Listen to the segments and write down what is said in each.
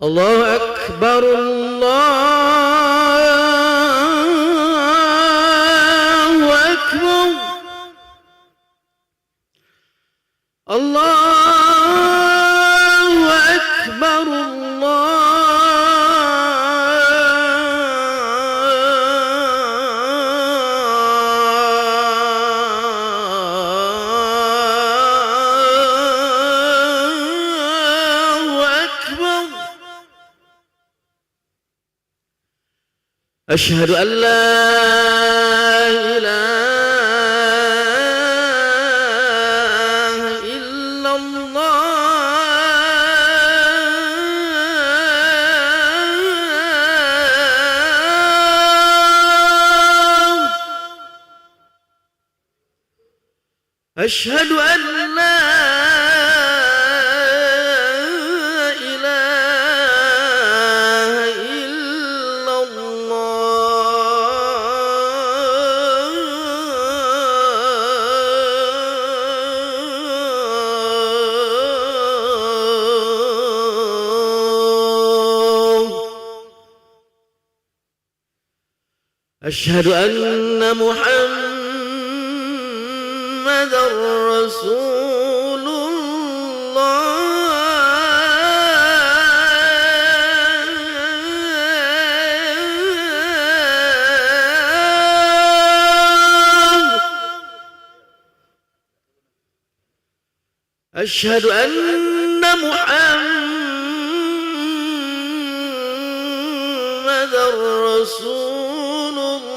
الله أكبر الله أكبر الله أكبر الله أكبر. أشهد أن لا إله إلا الله. أشهد أن لا إله إلا الله. أشهد أن محمدًا رسول الله. أشهد أن محمدًا رسول الله.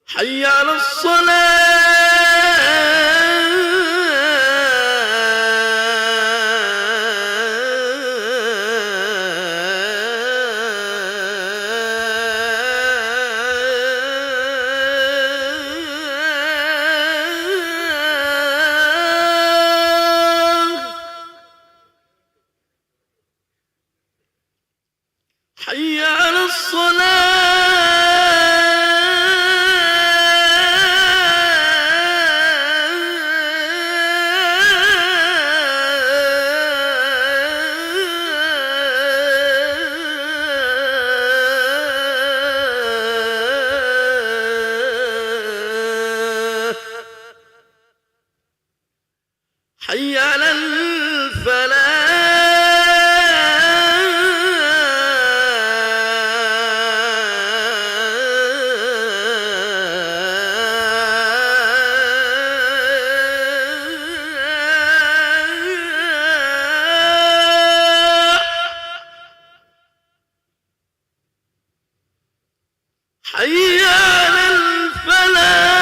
حي على الصلاة. حي على الصلاة. حي على الفلاح. حي على الفلاح.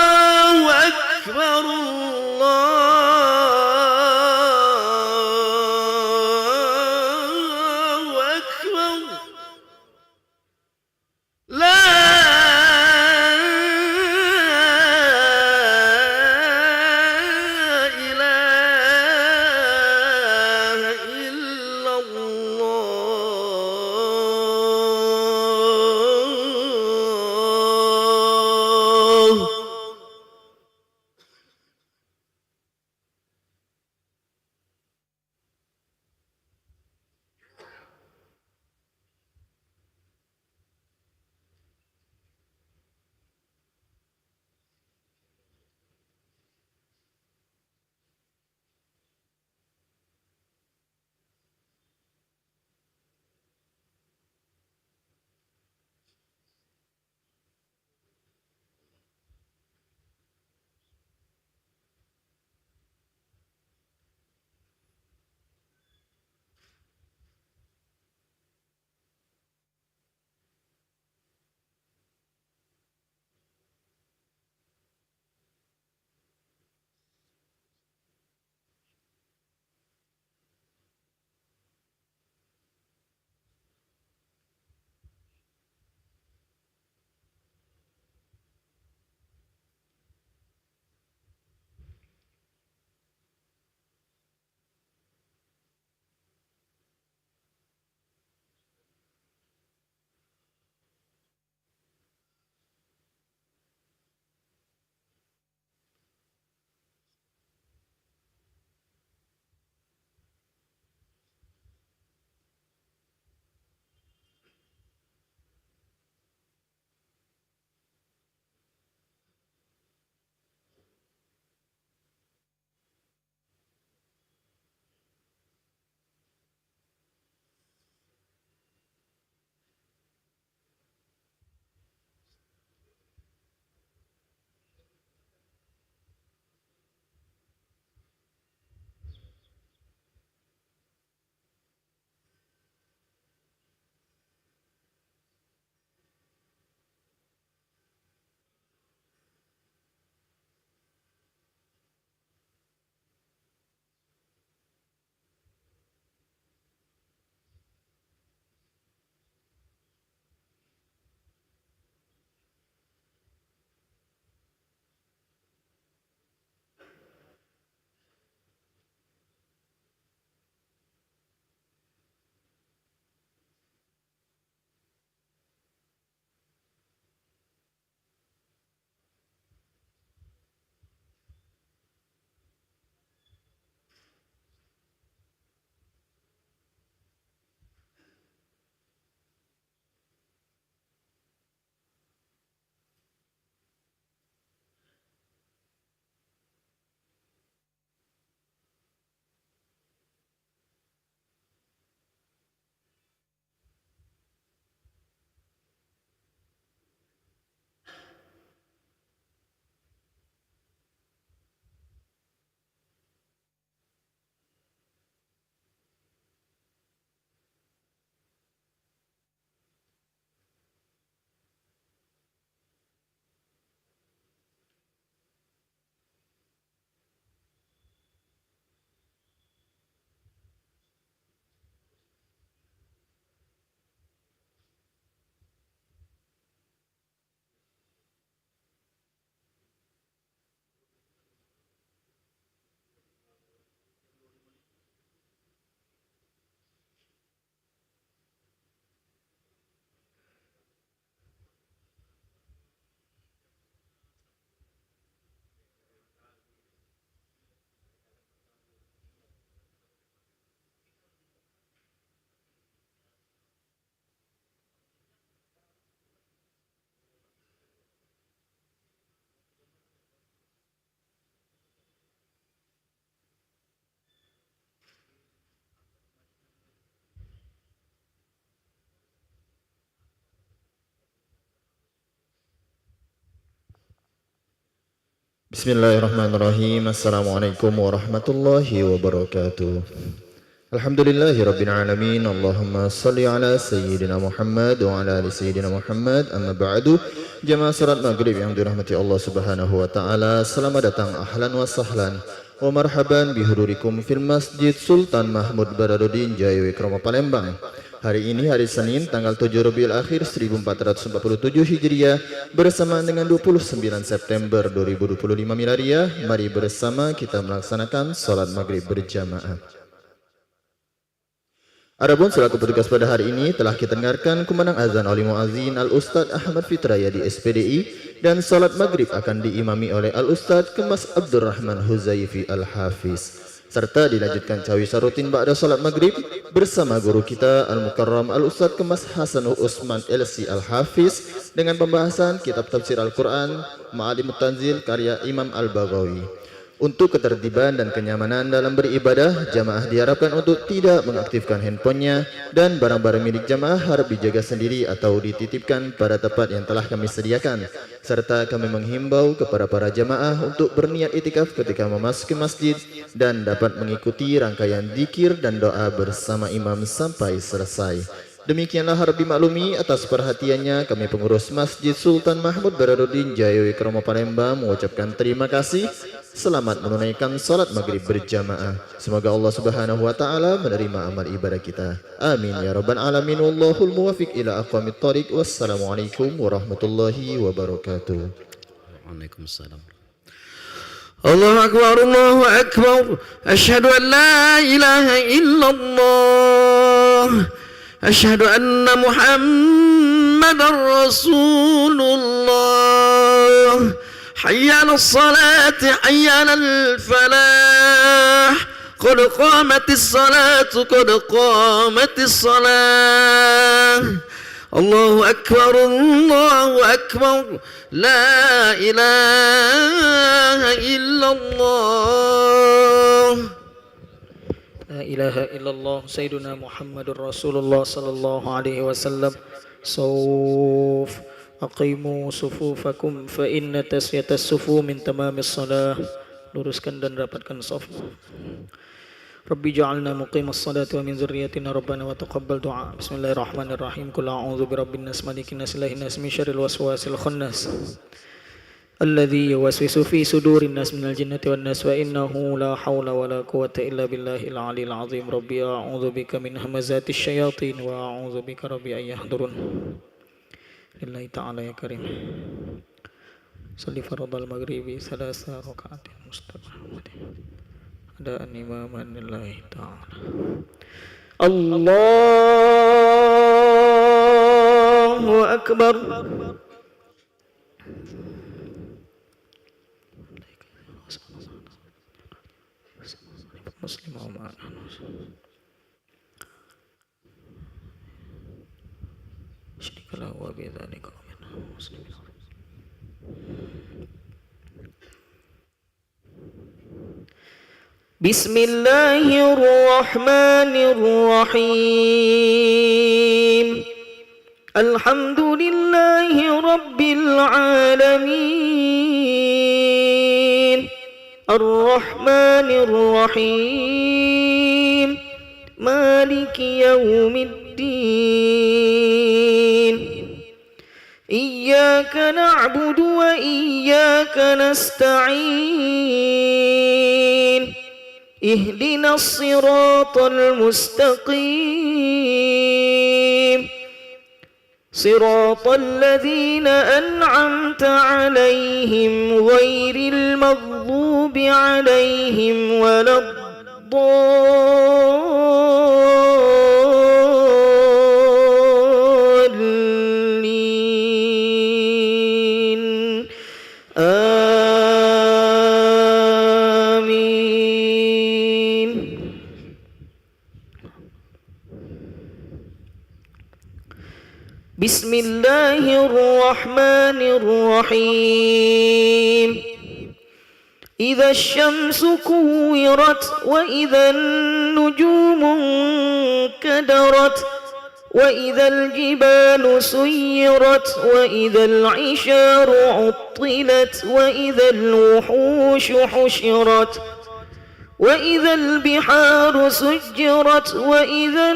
الله أكبر الله Bismillahirrahmanirrahim. Assalamualaikum warahmatullahi wabarakatuh. Alhamdulillahirabbil alamin. Allahumma shalli ala sayyidina Muhammad wa ala ali sayyidina Muhammad. Amma ba'du. Jamaah salat maghrib yang dirahmati Allah Subhanahu wa taala, selamat datang ahlan wa sahlan wa marhaban bihudurikum fil Masjid Sultan Mahmud Badarudin Jaya Wikrama Palembang. Hari ini hari Senin tanggal 7 Rabiul Akhir 1447 Hijriah bersamaan dengan 29 September 2025 Miladiah. Mari bersama kita melaksanakan salat maghrib berjamaah. Adapun selaku petugas pada hari ini telah kita dengarkan kumandang azan oleh Muazzin Al-Ustadz Ahmad Fitraya di SPDI, dan salat maghrib akan diimami oleh Al-Ustadz Kemas Abdurrahman Huzaifi Al-Hafiz, serta dilanjutkan cawisan rutin ba'da salat maghrib bersama guru kita Al-Mukarram Al-Ustadz Kemas Hasan Usman LC Al-Hafiz dengan pembahasan kitab tafsir Al-Quran Ma'alimut Tanzil karya Imam Al-Baghawi. Untuk ketertiban dan kenyamanan dalam beribadah, jamaah diharapkan untuk tidak mengaktifkan handphonenya, dan barang-barang milik jamaah harap dijaga sendiri atau dititipkan pada tempat yang telah kami sediakan. Serta kami menghimbau kepada para jamaah untuk berniat itikaf ketika memasuki masjid dan dapat mengikuti rangkaian zikir dan doa bersama imam sampai selesai. Demikianlah harap dimaklumi. Atas perhatiannya kami pengurus Masjid Sultan Mahmud Badarudin Jaya Wikrama Palembang mengucapkan terima kasih. Selamat menunaikan salat maghrib berjamaah. Semoga Allah Subhanahu wa taala menerima amal ibadah kita. Amin ya rabbal alamin. Wallahul muwaffiq ila aqwamit thoriq. Wassalamualaikum warahmatullahi wabarakatuh. Waalaikumsalam. Allahu Akbar, Allahu Akbar. Asyhadu an la ilaha illallah. Asyhadu anna Muhammadar Rasulullah. Hayya 'alas salati, hayya 'alal falah. Qad qamatis salatu, qad qamatis salah. Allahu Akbar, Allahu Akbar. La ilaha illallah. La ilaha illallah Sayyiduna Muhammadur Rasulullah sallallahu alaihi wasallam. Sawf aqimu sufufakum fa inna tasyatas sufu min tamamis salah. Luruskan dan rapatkan saf. Rabbi ja'alna muqimas salati wa min dzurriyyatina rabbana wa taqabbal du'a. Bismillahirrahmanirrahim. Qul a'udzu birabbin nas malikin nas ilahin nas min syarril waswasil khannas alladzi yuwaswisu fi sudurin nas minal jinnati wan nas, wa innahu la haula wala quwwata illa billahil aliyil azim. Rabbi a'udzu bika min hamazatish syayatin wa a'udzu bika rabbi an yahdurun. Lillahi ta'ala ya karim. Salli fardal maghribi salasa raka'atin mustaqim adaan imaman lillahi ta'ala. Allahu akbar. Muslim wa ma'ana syirikalah wa bidzalika minna muslimin. Bismillahirrahmanirrahim. Alhamdulillahi rabbil alamin. Ar-Rahmanir Rahim. Maliki yaumiddin. Iyyaka na'budu wa iyyaka nasta'in. Ihdinas siratal mustaqim. Siratal ladzina an'amta 'alaihim ghairil maghdubi 'alaihim waladdallin. Amin. Bismillahirrahmanirrahim. Idza asy-syamsu kuwirat wa idza an-nujumu kadarat وإذا الجبال سيرت وإذا العشار عطلت وإذا الوحوش حشرت وإذا البحار سجرت وإذا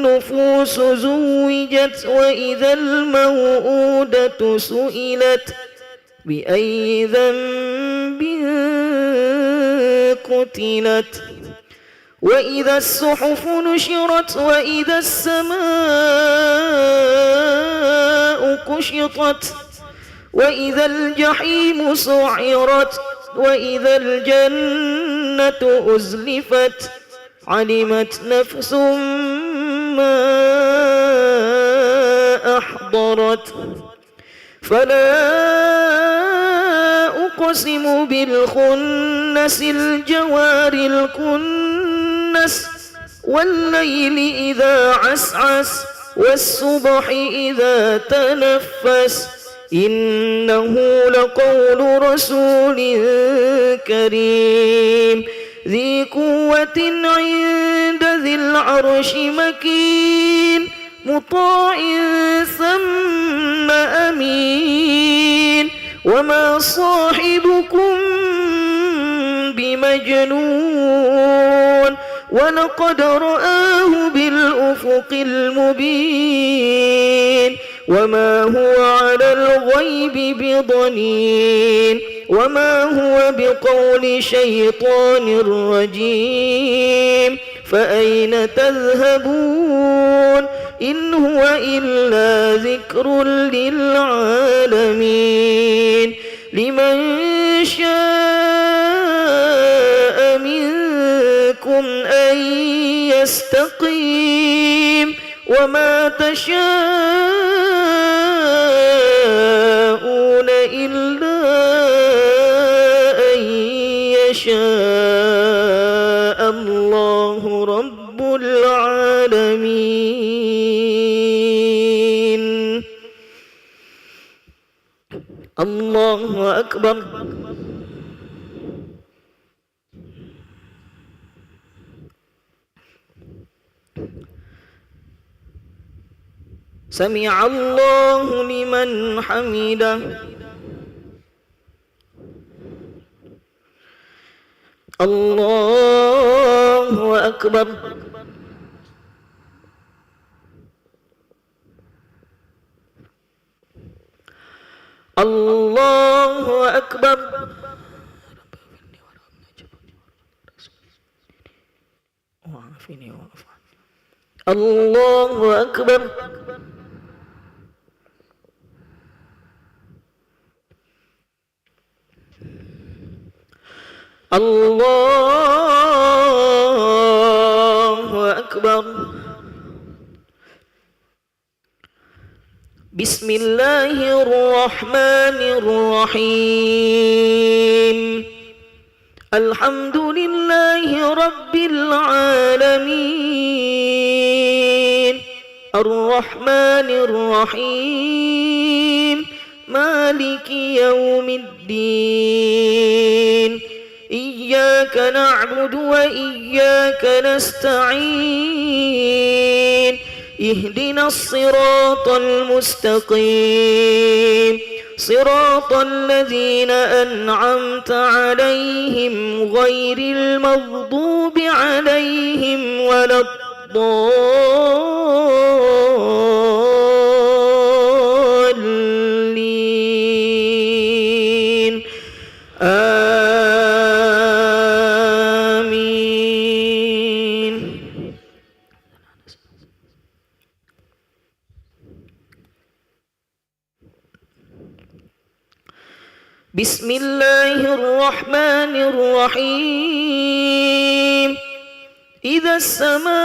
النفوس زوجت وإذا الموءودة سئلت بأي ذنب قتلت وإذا الصحف نشرت وإذا السماء كشطت وإذا الجحيم سعرت وإذا الجنة أزلفت علمت نفس ما أحضرت فلا أقسم بالخنس الجوار الكنس والليل إذا عسعس والصبح إذا تنفس إنه لقول رسول كريم ذي قوة عند ذي العرش مكين مطاع ثم أمين وما صاحبكم بمجنون ولقد رآه بالأفق المبين وما هو على الغيب بضنين وما هو بقول شيطان رجيم فأين تذهبون إن هو إلا ذكر للعالمين لمن شاء منكم أن يستقيم وما تشاءون إلا أن يشاء الله رب العالمين الله أكبر سمع الله لمن حمده الله أكبر الله أكبر الله أكبر الله أكبر بسم الله الرحمن الرحيم الحمد لله رب العالمين الرحمن الرحيم مالك يوم الدين إياك نعبد وإياك نستعين اهدنا الصراط المستقيم صراط الذين أنعمت عليهم غير المغضوب عليهم ولا الضالين آمين بسم الله الرحمن الرحيم إذا السماء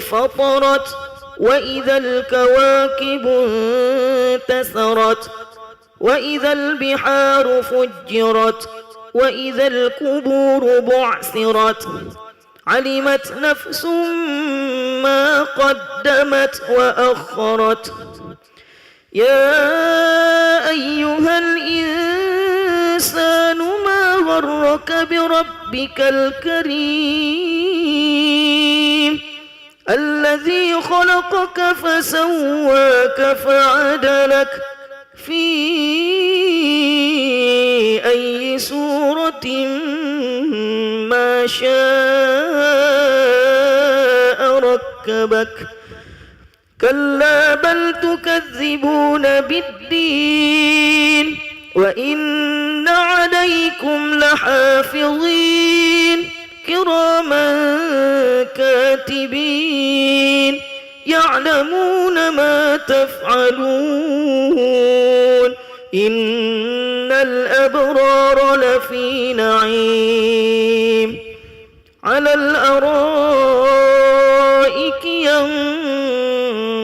فطرت وإذا الكواكب انتثرت وإذا البحار فجرت وإذا القبور بعثرت علمت نفس ما قدمت وأخرت يا أيها الإنسان ما غرك بربك الكريم الذي خلقك فسواك فعدلك في أي سورة ما شاء ركبك كلا بل تكذبون بالدين وإن عليكم لحافظين كراما كاتبين يعلمون ما تفعلون إن الأبرار لفي نعيم على الأرائك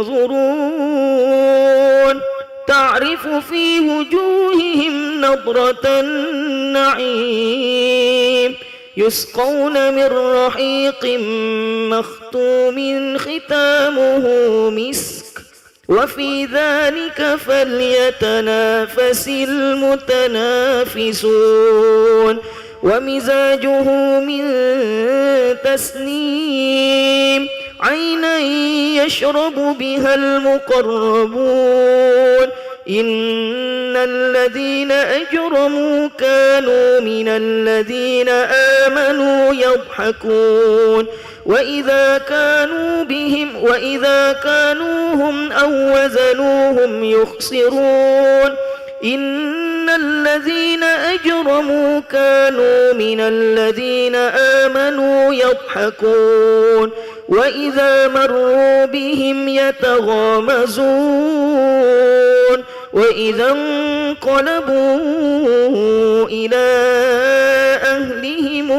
ينظرون تعرف في وجوههم نضرة النعيم يسقون من رحيق مختوم ختامه مسك وفي ذلك فليتنافس المتنافسون ومزاجه من تسنيم عينا يشرب بها المقربون إن الذين أجرموا كانوا من الذين آمنوا يضحكون وإذا كانوهم أو وزنوهم يخسرون إن الذين أجرموا كانوا من الذين آمنوا يضحكون وإذا مروا بهم يتغامزون وإذا انقلبوا إلى أهلهم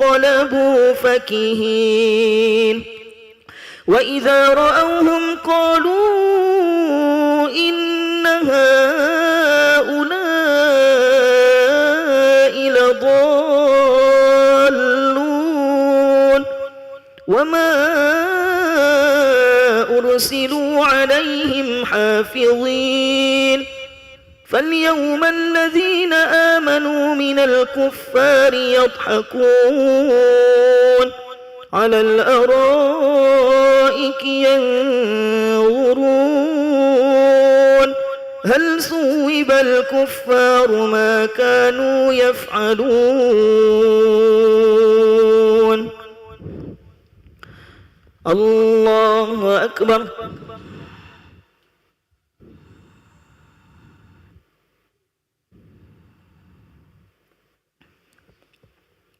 انقلبوا فكهين وإذا رأوهم قالوا إن هؤلاء لضالون وما أرسلوا عليهم حافظين فاليوم الذين آمنوا من الكفار يضحكون على الأرائك ينظرون هل ثوب الكفار ما كانوا يفعلون الله أكبر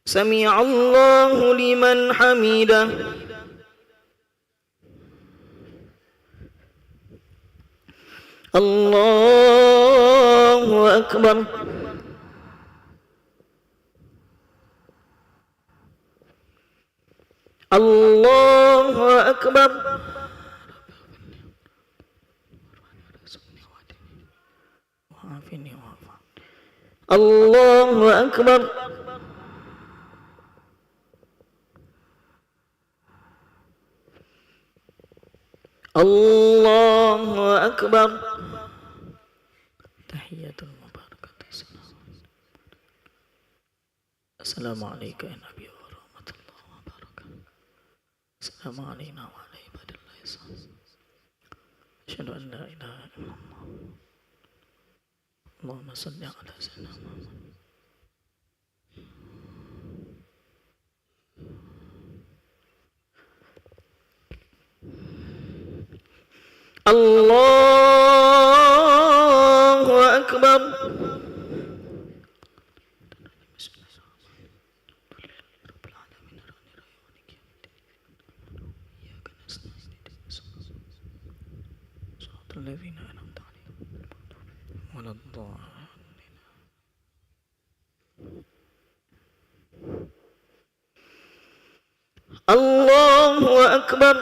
سمع الله لمن حمده الله أكبر الله أكبر الله أكبر الله أكبر تحية المباركة السلام عليك يا نبي ورحمة الله وبركاته السلام علينا وعلى عباد الله الصالحين أشهد أن لا إله إلا الله اللهم صل على سيدنا محمد الله أكبر الذين أنعمت عليهم ولا الضالين الله أكبر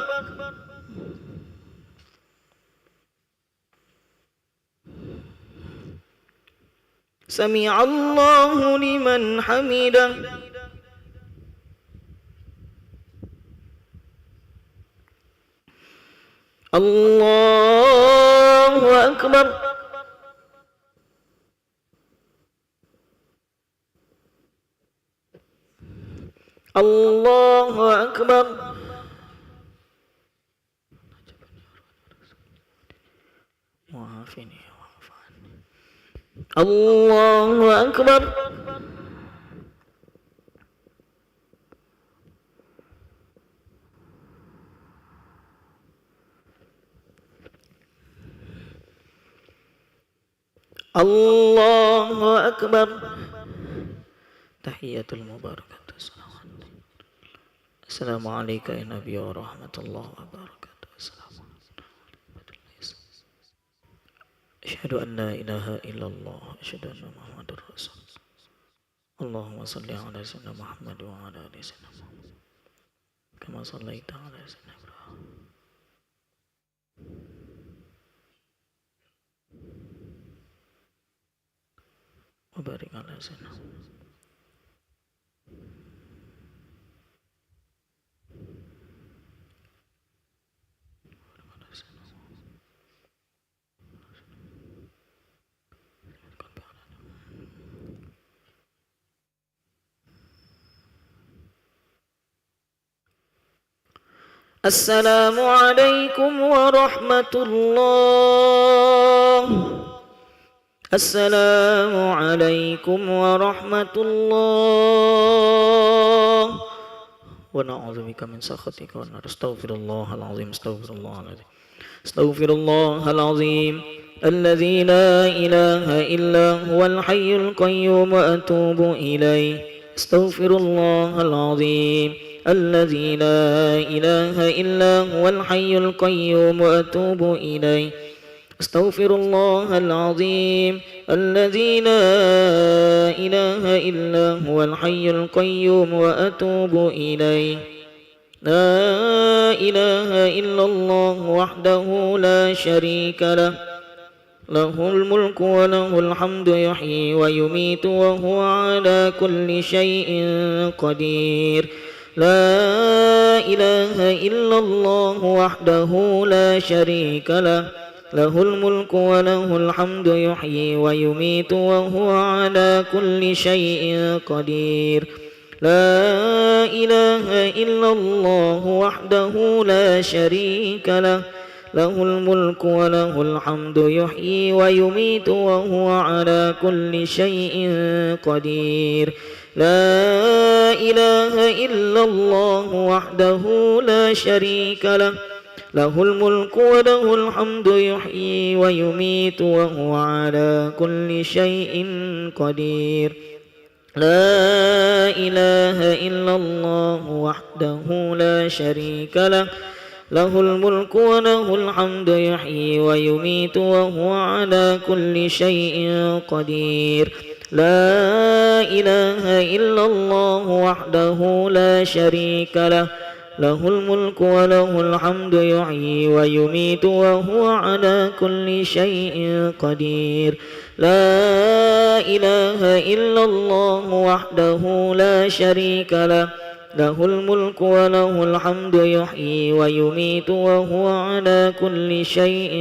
سمع الله لمن حمده الله أكبر الله أكبر Allahu Akbar. Allahu Akbar. Tahiyatul mubarakatuh. Assalamualaikum ya Nabi wa rahmatullahi wa barakatuh. Asyhadu an la ilaha illallah, asyhadu anna Muhammadar Rasulullah. Allahumma salli ala sayyidina Muhammad wa ala ali sayyidina Muhammad. Kama sallaita ala sayyidina Ibrahim. Wa barik ala sayyidina Assalamu alaikum warahmatullah. Assalamu alaikum warahmatullah. Wa na'udzubika min sakhatika wa nastaghfirullahal azim. Astaghfirullahal azim. Astaghfirullahal azim. Alladzi la ilaha illa huwal hayyul qayyum wa atubu ilaihi. Astaghfirullahal azim. الذي لا إله إلا هو الحي القيوم وأتوب إليه أستغفر الله العظيم الذي لا إله إلا هو الحي القيوم وأتوب إليه لا إله إلا الله وحده لا شريك له له الملك وله الحمد يحيي ويميت وهو على كل شيء قدير لا إله إلا الله وحده لا شريك له له الملك وله الحمد يحيي ويميت وهو على كل شيء قدير لا إله إلا الله وحده لا شريك له له الملك وله الحمد يحيي ويميت وهو على كل شيء قدير لا إله إلا الله وحده لا شريك له له الملك وله الحمد يحيي ويميت وهو على كل شيء قدير لا إله إلا الله وحده لا شريك له له الملك وله الحمد يحيي ويميت وهو على كل شيء قدير لا إله إلا الله وحده لا شريك له له الملك وله الحمد يحيي ويميت وهو على كل شيء قدير لا إله إلا الله وحده لا شريك له له الملك وله الحمد يحيي ويميت وهو على كل شيء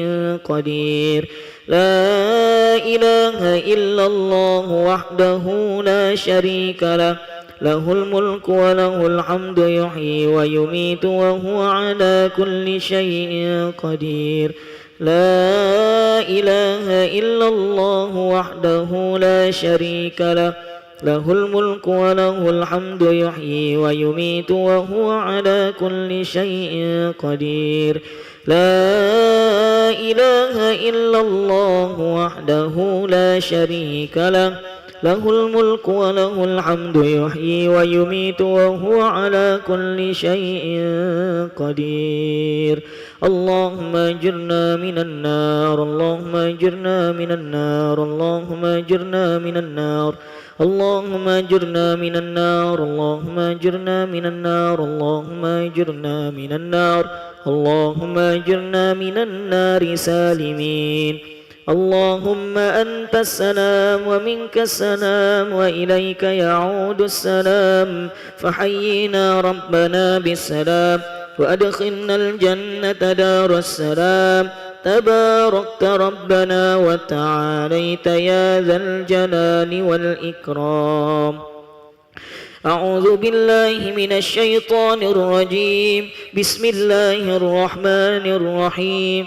قدير لا إله إلا الله وحده لا شريك له له الملك وله الحمد يحيي ويميت وهو على كل شيء قدير لا إله إلا الله وحده لا شريك له له الملك وله الحمد يحيي ويميت وهو على كل شيء قدير لا إله إلا الله وحده لا شريك له له الملك وله الحمد يحيي ويميت وهو على كل شيء قدير اللهم اجرنا من النار اللهم اجرنا من النار اللهم اجرنا من النار اللهم اجرنا من النار اللهم اجرنا من النار اللهم اجرنا من النار اللهم اجرنا من النار سالمين اللهم أنت السلام ومنك السلام وإليك يعود السلام فحيينا ربنا بالسلام وأدخلنا الجنة دار السلام تباركت ربنا وتعاليت يا ذا الجلال والإكرام أعوذ بالله من الشيطان الرجيم بسم الله الرحمن الرحيم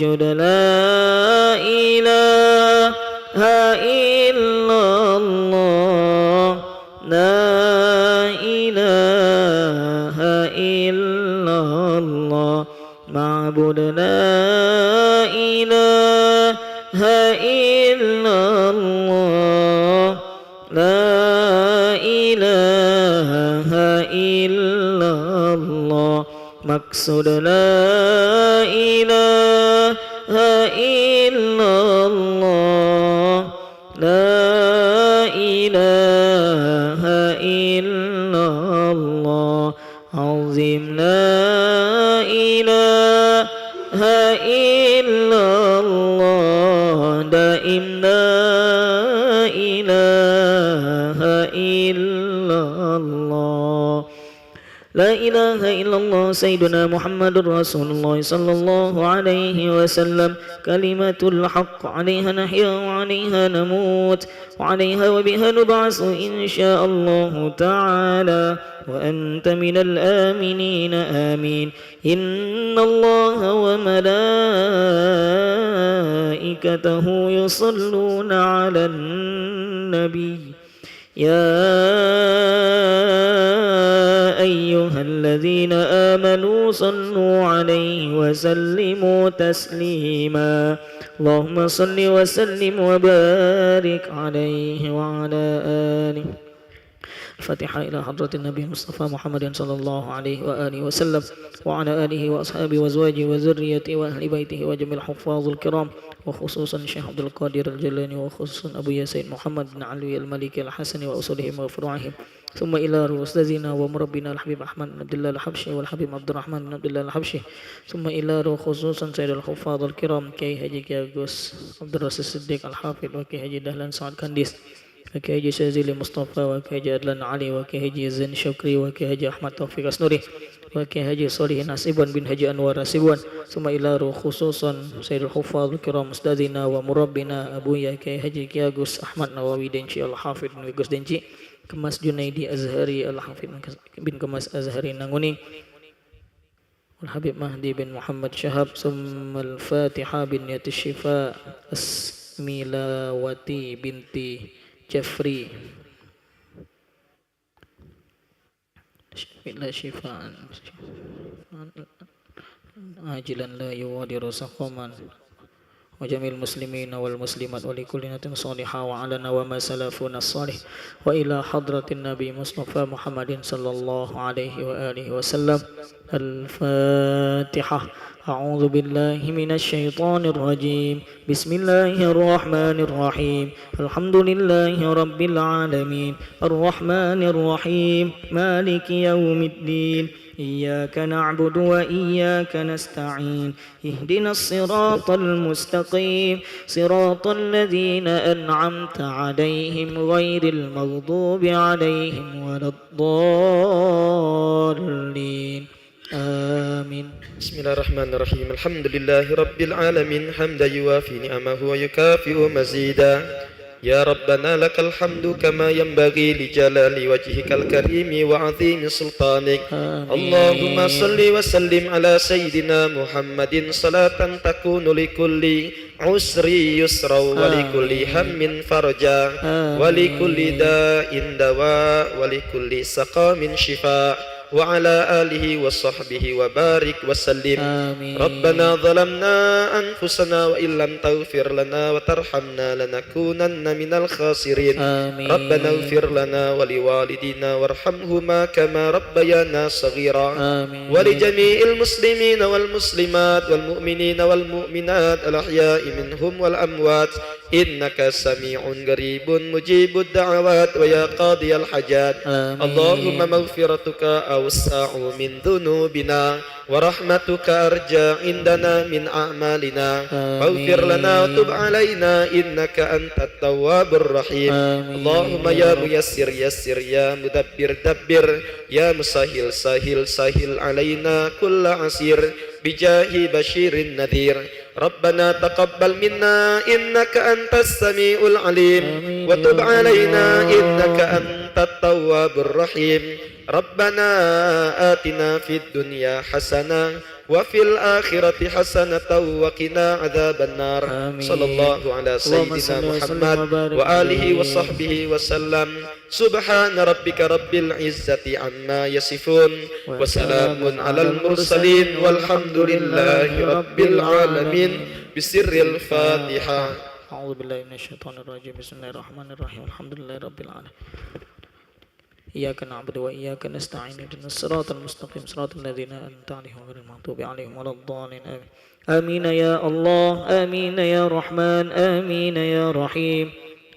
موجود لا إله إلا الله لا إله إلا الله معبود لا إله إلا الله لا إله إلا الله مقصود لا إله إلا الله لا إله إلا الله عظيم لا إله إلا الله دائم لا إله إلا الله لا إله إلا الله سيدنا محمد رسول الله صلى الله عليه وسلم كلمة الحق عليها نحيا وعليها نموت وعليها وبها نبعث إن شاء الله تعالى وأنت من الآمنين آمين إن الله وملائكته يصلون على النبي يا أيها الذين آمنوا صلوا عليه وسلموا تسليما اللهم صل وسلم وبارك عليه وعلى آله الفاتحة إلى حضرة النبي المصطفى محمد صلى الله عليه وآله وسلم وعلى آله وأصحابه وأزواجه وذريته وأهل بيته وجميع الحفاظ الكرام وخصوصا الشيخ عبد القادر الجيلاني وخصوصا أبو سيد محمد بن علوي المالكي الحسني وأصولهم وفروعهم ثم إلى أستاذنا ومربينا الحبيب أحمد بن عبد الله الحبشي والحبيب عبد الرحمن بن عبد الله الحبشي ثم إلى خصوصا سيد الحفاظ الكرام كي هجي كياغوس عبد الرئيس الصديق الحافظ وكي هجي دهلان سعد كنديس وكي هجي شازيلي مصطفى وكي هجي أدلان علي وكي هجي زين شكري وكي هجي أحمد توفيق أسنوري وكي هجي صالح ناسبان بن هجي أنوار ناسبان ثم إلى خصوصا سيد الحفاظ الكرام أستاذنا ومربينا أبويا كي هجي كياغوس أحمد نواوي دنشي الحافظ بن ويغوس دنشي Kemas Junaidi Azhari Al-Hafidh bin Kemas Azhari Nanguni Al-Habib Mahdi bin Muhammad Syahab Summal Fatiha bin Yati Syifa Asmilawati binti Jafri Bismillah Syifaan Ajilan la yuwadiru saqaman وجميع المسلمين والمسلمات ولكل نية صالحة وعلنا وما سلفنا الصالح وإلى حضرة النبي مصطفى محمد صلى الله عليه وآله وسلم الفاتحة أعوذ بالله من الشيطان الرجيم بسم الله الرحمن الرحيم الحمد لله رب العالمين الرحمن الرحيم مالك يوم الدين إياك نعبد وإياك نستعين اهدنا الصراط المستقيم صراط الذين أنعمت عليهم غير المغضوب عليهم ولا الضالين آمين بسم الله الرحمن الرحيم الحمد لله رب العالمين حمدا يوافي نعمه ويكافئ مزيدا يا ربنا لك الحمد كما ينبغي لجلال وجهك الكريم وعظيم سلطانك اللهم صل وسلم على سيدنا محمد صلاة تكون لكل عسر يسرا ولكل هم فرجا ولكل داء دواء ولكل سقام شفاء وعلى آله وصحبه وبارك وسلم ربنا ظلمنا أنفسنا وإن لم تغفر لنا وترحمنا لنكونن من الخاسرين ربنا اغفر لنا ولوالدينا وارحمهما كما ربيانا صغيرا ولجميع المسلمين والمسلمات والمؤمنين والمؤمنات الأحياء منهم والأموات إنك سميع قريب مجيب الدعوات ويا قاضي الحاجات اللهم مغفرتك أوسع من ذنوبنا ورحمتك أرجى عندنا من أعمالنا فاغفر لنا وتب علينا إنك أنت التواب الرحيم اللهم يا ميسر يسر يا مدبر دبر يا مسهل سهل سهل علينا كل عسير بجاه بشير النذير ربنا تقبل منا إنك أنت السميع العليم وتب علينا إنك أنت التواب الرحيم ربنا آتنا في الدنيا حسنة وفي الآخرة حسنة وقنا عذاب النار. آمين. صلى الله على اللهم سيدنا صل وسلم محمد وبارك وآله عليه. وصحبه وسلم. سبحان ربك رب العزة عما يصفون وسلام على المرسلين والحمد لله رب العالمين. بسر الفاتحة. أعوذ بالله من الشيطان الرجيم. بسم الله الرحمن الرحيم. الحمد لله رب العالمين. إياك نعبد وإياك نستعين. اهدنا الصراط المستقيم صراط الذين أنعمت عليهم غير المغضوب عليهم ولا الضالين. آمين. آمين يا الله. آمين يا رحمن. آمين يا رحيم.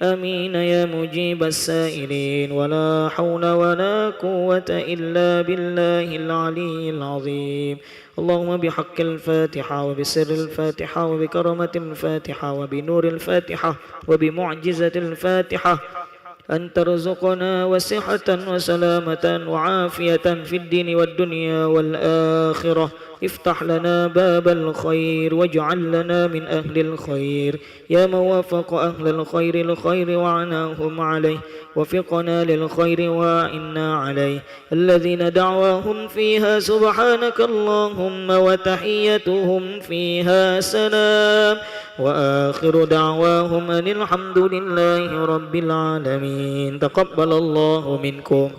آمين يا مجيب السائلين. ولا حول ولا قوة إلا بالله العلي العظيم. اللهم بحق الفاتحة وبسر الفاتحة وبكرمة الفاتحة وبنور الفاتحة وبمعجزة الفاتحة أن ترزقنا وصحة وسلامة وعافية في الدين والدنيا والآخرة. افتح لنا باب الخير واجعل لنا من أهل الخير. يا من وفق أهل الخير الخير وعناهم عليه وفقنا للخير وإنا عليه. الذين دعواهم فيها سبحانك اللهم وتحيتهم فيها سلام وآخر دعواهم أن الحمد لله رب العالمين. تقبل الله منكم.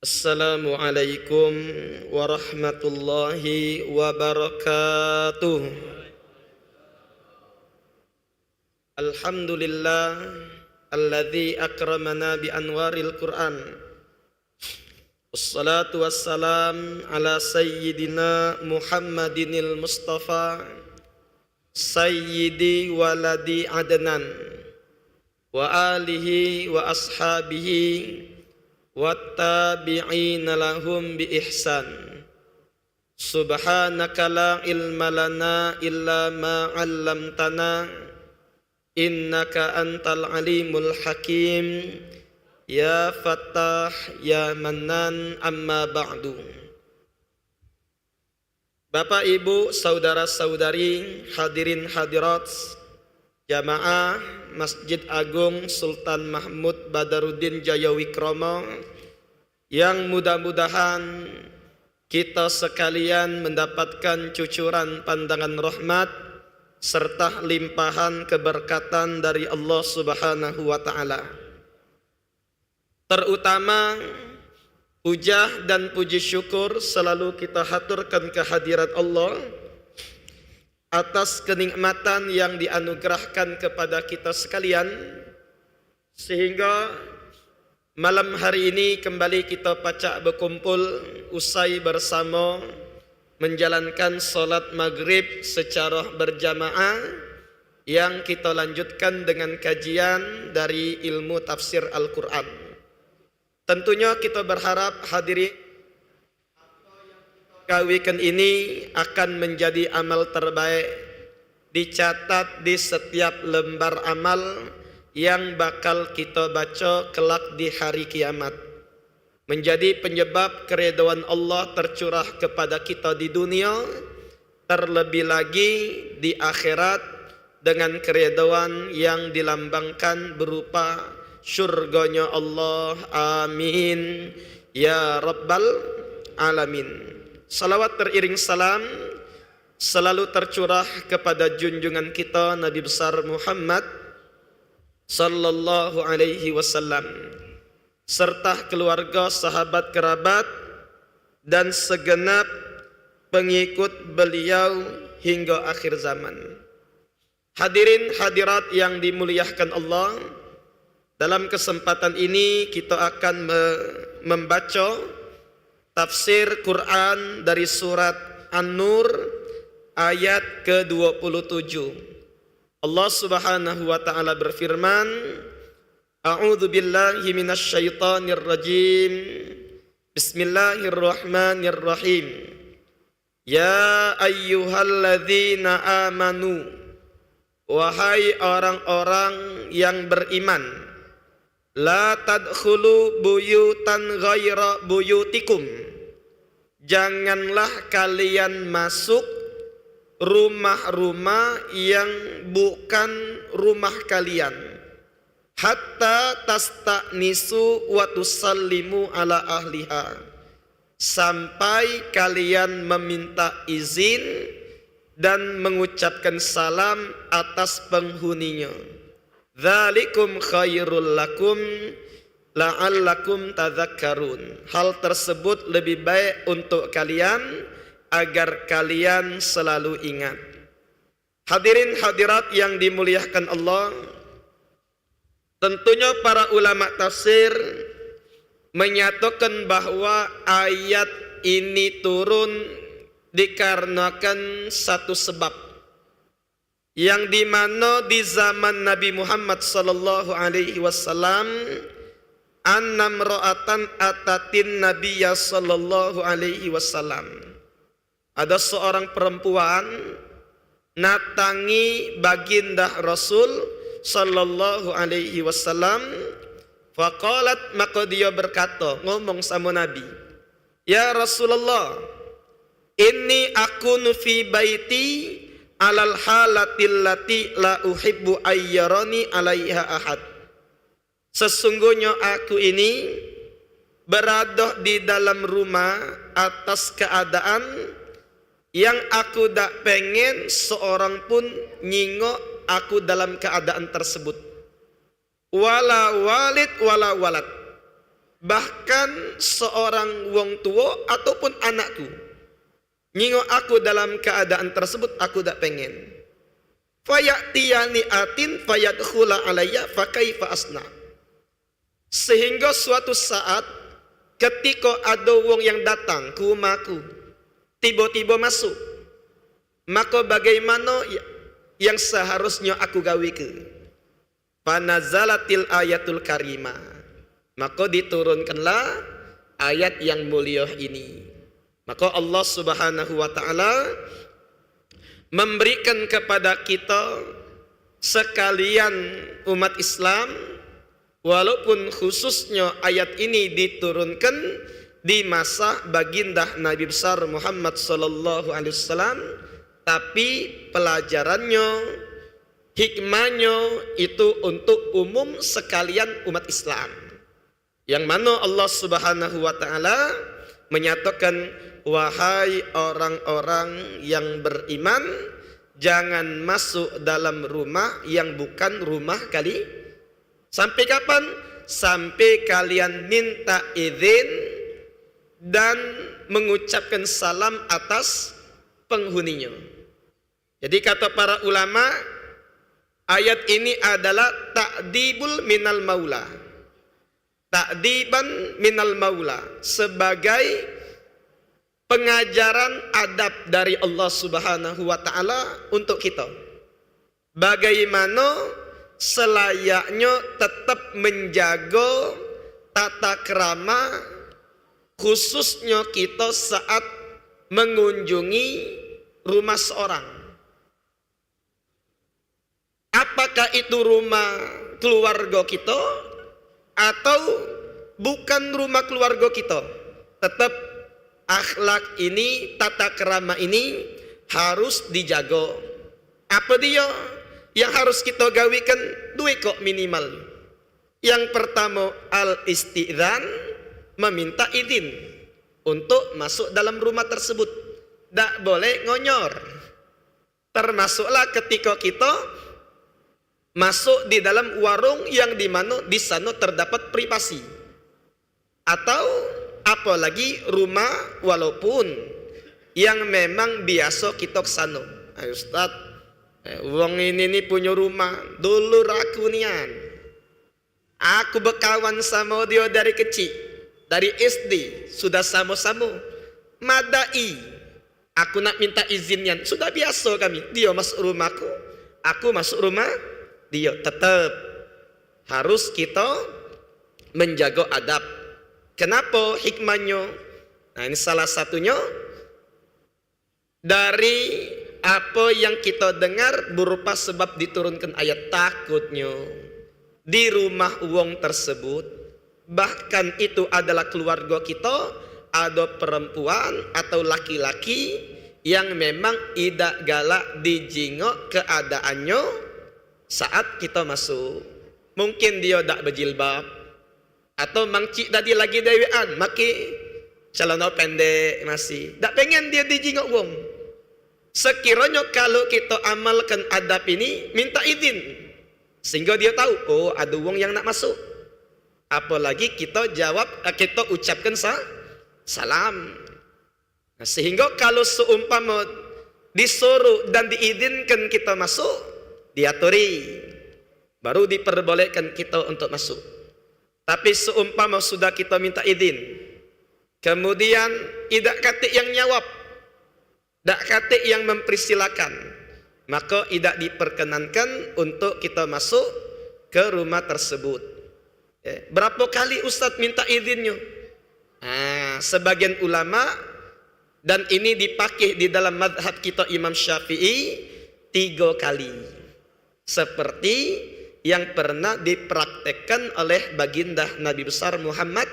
Assalamualaikum warahmatullahi wabarakatuh. Alhamdulillah alladzi akramana bi anwaril Qur'an. Wassalatu wassalam ala sayyidina Muhammadinil Mustafa sayyidi waladi Adnan wa alihi wa ashabihi wattabi'ina lahum bi ihsan. Subhanaka la ilma lana illa ma 'allamtana innaka antal alimul hakim. Ya Fattah ya Mannan, amma ba'du. Bapak, Ibu, saudara-saudari, hadirin hadirat jamaah Masjid Agung Sultan Mahmud Badaruddin Jayawikromo, yang mudah-mudahan kita sekalian mendapatkan cucuran pandangan rahmat serta limpahan keberkatan dari Allah Subhanahu wa taala. Terutama hujah dan puji syukur selalu kita haturkan kehadirat Allah atas kenikmatan yang dianugerahkan kepada kita sekalian, sehingga malam hari ini kembali kita pacak berkumpul usai bersama menjalankan solat maghrib secara berjamaah yang kita lanjutkan dengan kajian dari ilmu tafsir Al-Quran. Tentunya kita berharap hadirin weekend ini akan menjadi amal terbaik dicatat di setiap lembar amal yang bakal kita baca kelak di hari kiamat, menjadi penyebab keridhaan Allah tercurah kepada kita di dunia, terlebih lagi di akhirat dengan keridhaan yang dilambangkan berupa syurganya Allah. Amin ya rabbal alamin. Salawat teriring salam selalu tercurah kepada junjungan kita Nabi besar Muhammad sallallahu alaihi wasallam serta keluarga, sahabat, kerabat dan segenap pengikut beliau hingga akhir zaman. Hadirin hadirat yang dimuliakan Allah, dalam kesempatan ini kita akan membaca tafsir Quran dari surat An-Nur ayat ke-27. Allah Subhanahu wa taala berfirman, A'udzu billahi minasy syaithanir rajim. Bismillahirrahmanirrahim. Ya ayyuhalladzina amanu, wahai orang-orang yang beriman, la tadkhulu buyutan ghaira buyutikum, janganlah kalian masuk rumah-rumah yang bukan rumah kalian, hatta tasta'nisu wa tusallimu ala ahliha, sampai kalian meminta izin dan mengucapkan salam atas penghuninya. Dzalikum khairul lakum la'allakum tadzakkarun. Hal tersebut lebih baik untuk kalian agar kalian selalu ingat. Hadirin hadirat yang dimuliakan Allah, tentunya para ulama tafsir menyatakan bahwa ayat ini turun dikarenakan satu sebab, yang dimana di zaman Nabi Muhammad sallallahu alaihi wasallam annam ra'atan atatin Nabiyya sallallahu alaihi wasallam, ada seorang perempuan natangi baginda Rasul sallallahu alaihi wasallam. Faqalat, maka dia berkata, ngomong sama Nabi, ya Rasulullah, inni akunu fi baiti alal halatil lati la uhibbu ayyarani alaiha ahad. Sesungguhnya aku ini berada di dalam rumah atas keadaan yang aku tak pengen seorang pun nyingok aku dalam keadaan tersebut. Wala walid wala walad, bahkan seorang wong tua ataupun anakku nyingok aku dalam keadaan tersebut, aku tak pengen. Fayatiyani atin fayadkhula alayya fakaifa asna. Sehingga suatu saat ketika ada wong yang datang ke rumahku, tiba-tiba masuk, maka bagaimana yang seharusnya aku gawe ke? Panazalatil ayatul karimah, maka diturunkanlah ayat yang mulia ini. Maka Allah Subhanahu wa taala memberikan kepada kita sekalian umat Islam, walaupun khususnya ayat ini diturunkan di masa baginda Nabi besar Muhammad sallallahu alaihi wasallam, tapi pelajarannya, hikmahnya itu untuk umum sekalian umat Islam. Yang mana Allah Subhanahu wa taala menyatakan, wahai orang-orang yang beriman, jangan masuk dalam rumah yang bukan rumah kali. Sampai kapan? Sampai kalian minta izin dan mengucapkan salam atas penghuninya. Jadi kata para ulama, ayat ini adalah ta'dibul minal maula. Ta'diban minal maula, sebagai pengajaran adab dari Allah Subhanahu wa taala untuk kita. Bagaimana selayaknya tetap menjaga tata krama, khususnya kita saat mengunjungi rumah seorang. Apakah itu rumah keluarga kita atau bukan rumah keluarga kita? Tetap akhlak ini, tata krama ini harus dijaga. Apa dia yang harus kita gawikan? Dua kok minimal. Yang pertama, al-istidzan, meminta izin untuk masuk dalam rumah tersebut. Tak boleh ngonyor. Termasuklah ketika kita masuk di dalam warung yang dimana di sana terdapat privasi, atau apalagi rumah walaupun yang memang biasa kita kesana. Ustaz, wong ini punya rumah dulu aku nian, aku berkawan sama dia dari kecil, dari SD sudah sama-sama madai. Aku nak minta izinnya, sudah biasa kami. Dia masuk rumahku, aku masuk rumah dia. Tetap harus kita menjaga adab. Kenapa? Hikmahnya. Nah, ini salah satunya dari apa yang kita dengar berupa sebab diturunkan ayat. Takutnya di rumah wong tersebut, bahkan itu adalah keluarga kita, ada perempuan atau laki-laki yang memang tidak galak dijingok keadaannya saat kita masuk. Mungkin dia tak berjilbab, atau mangcik tadi lagi dewean maki celana pendek masih. Tak pengen dia dijingok wong. Sekiranya kalau kita amalkan adab ini, minta izin, sehingga dia tahu, oh ada wong yang nak masuk. Apalagi kita jawab, kita ucapkan salam. Nah, sehingga kalau seumpama disuruh dan diizinkan kita masuk, diaturi, baru diperbolehkan kita untuk masuk. Tapi seumpama sudah kita minta izin, kemudian tidak kata yang nyawab, tidak kata yang mempersilakan, maka tidak diperkenankan untuk kita masuk ke rumah tersebut. Berapa kali Ustadz minta izinnya? Sebagian ulama, dan ini dipakai di dalam madhab kita Imam Syafi'i, 3 kali. Seperti yang pernah dipraktekkan oleh baginda Nabi besar Muhammad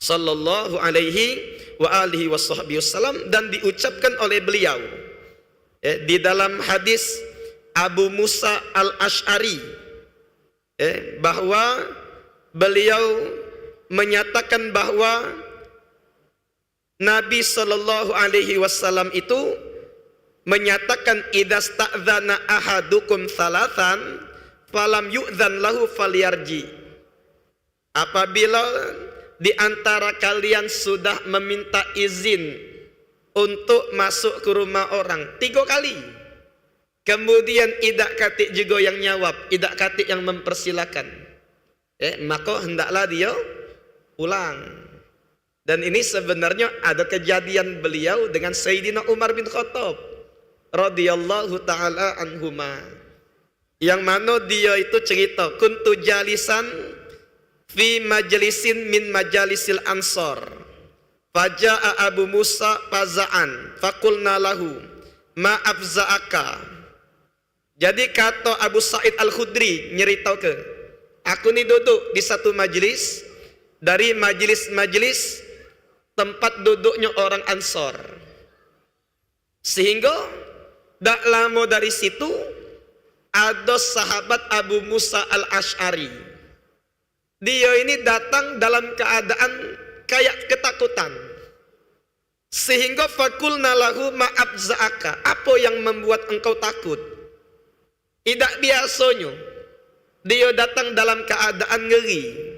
sallallahu alaihi wa alihi wasallam, dan diucapkan oleh beliau di dalam hadis Abu Musa al-Ash'ari, bahwa beliau menyatakan bahwa Nabi sallallahu alaihi wasallam itu menyatakan, idza sta'dzana ahadukum salatan falam yu'dzan lahu falyarji. apabila di antara kalian sudah meminta izin untuk masuk ke rumah orang 3 kali, kemudian idak katik juga yang nyawab, idak katik yang mempersilakan, maka hendaklah dia ulang. Dan ini sebenarnya ada kejadian beliau dengan Sayyidina Umar bin Khattab radhiyallahu taala anhuma, yang mana dia itu cerita, kuntu jalisan fi majlisin min majalisil ansor, faja'a Abu Musa faza'an faqulna lahu ma afza'aka. Jadi kata Abu Sa'id Al-Khudri nyerita ke, aku ni duduk di satu majlis dari majlis-majlis tempat duduknya orang Ansor, sehingga tak lama dari situ ada sahabat Abu Musa Al-Ash'ari. Dia ini datang dalam keadaan kayak ketakutan, sehingga fakulna lahu ma'ab za'aka, apa yang membuat engkau takut? Tidak biasanya dia datang dalam keadaan ngeri.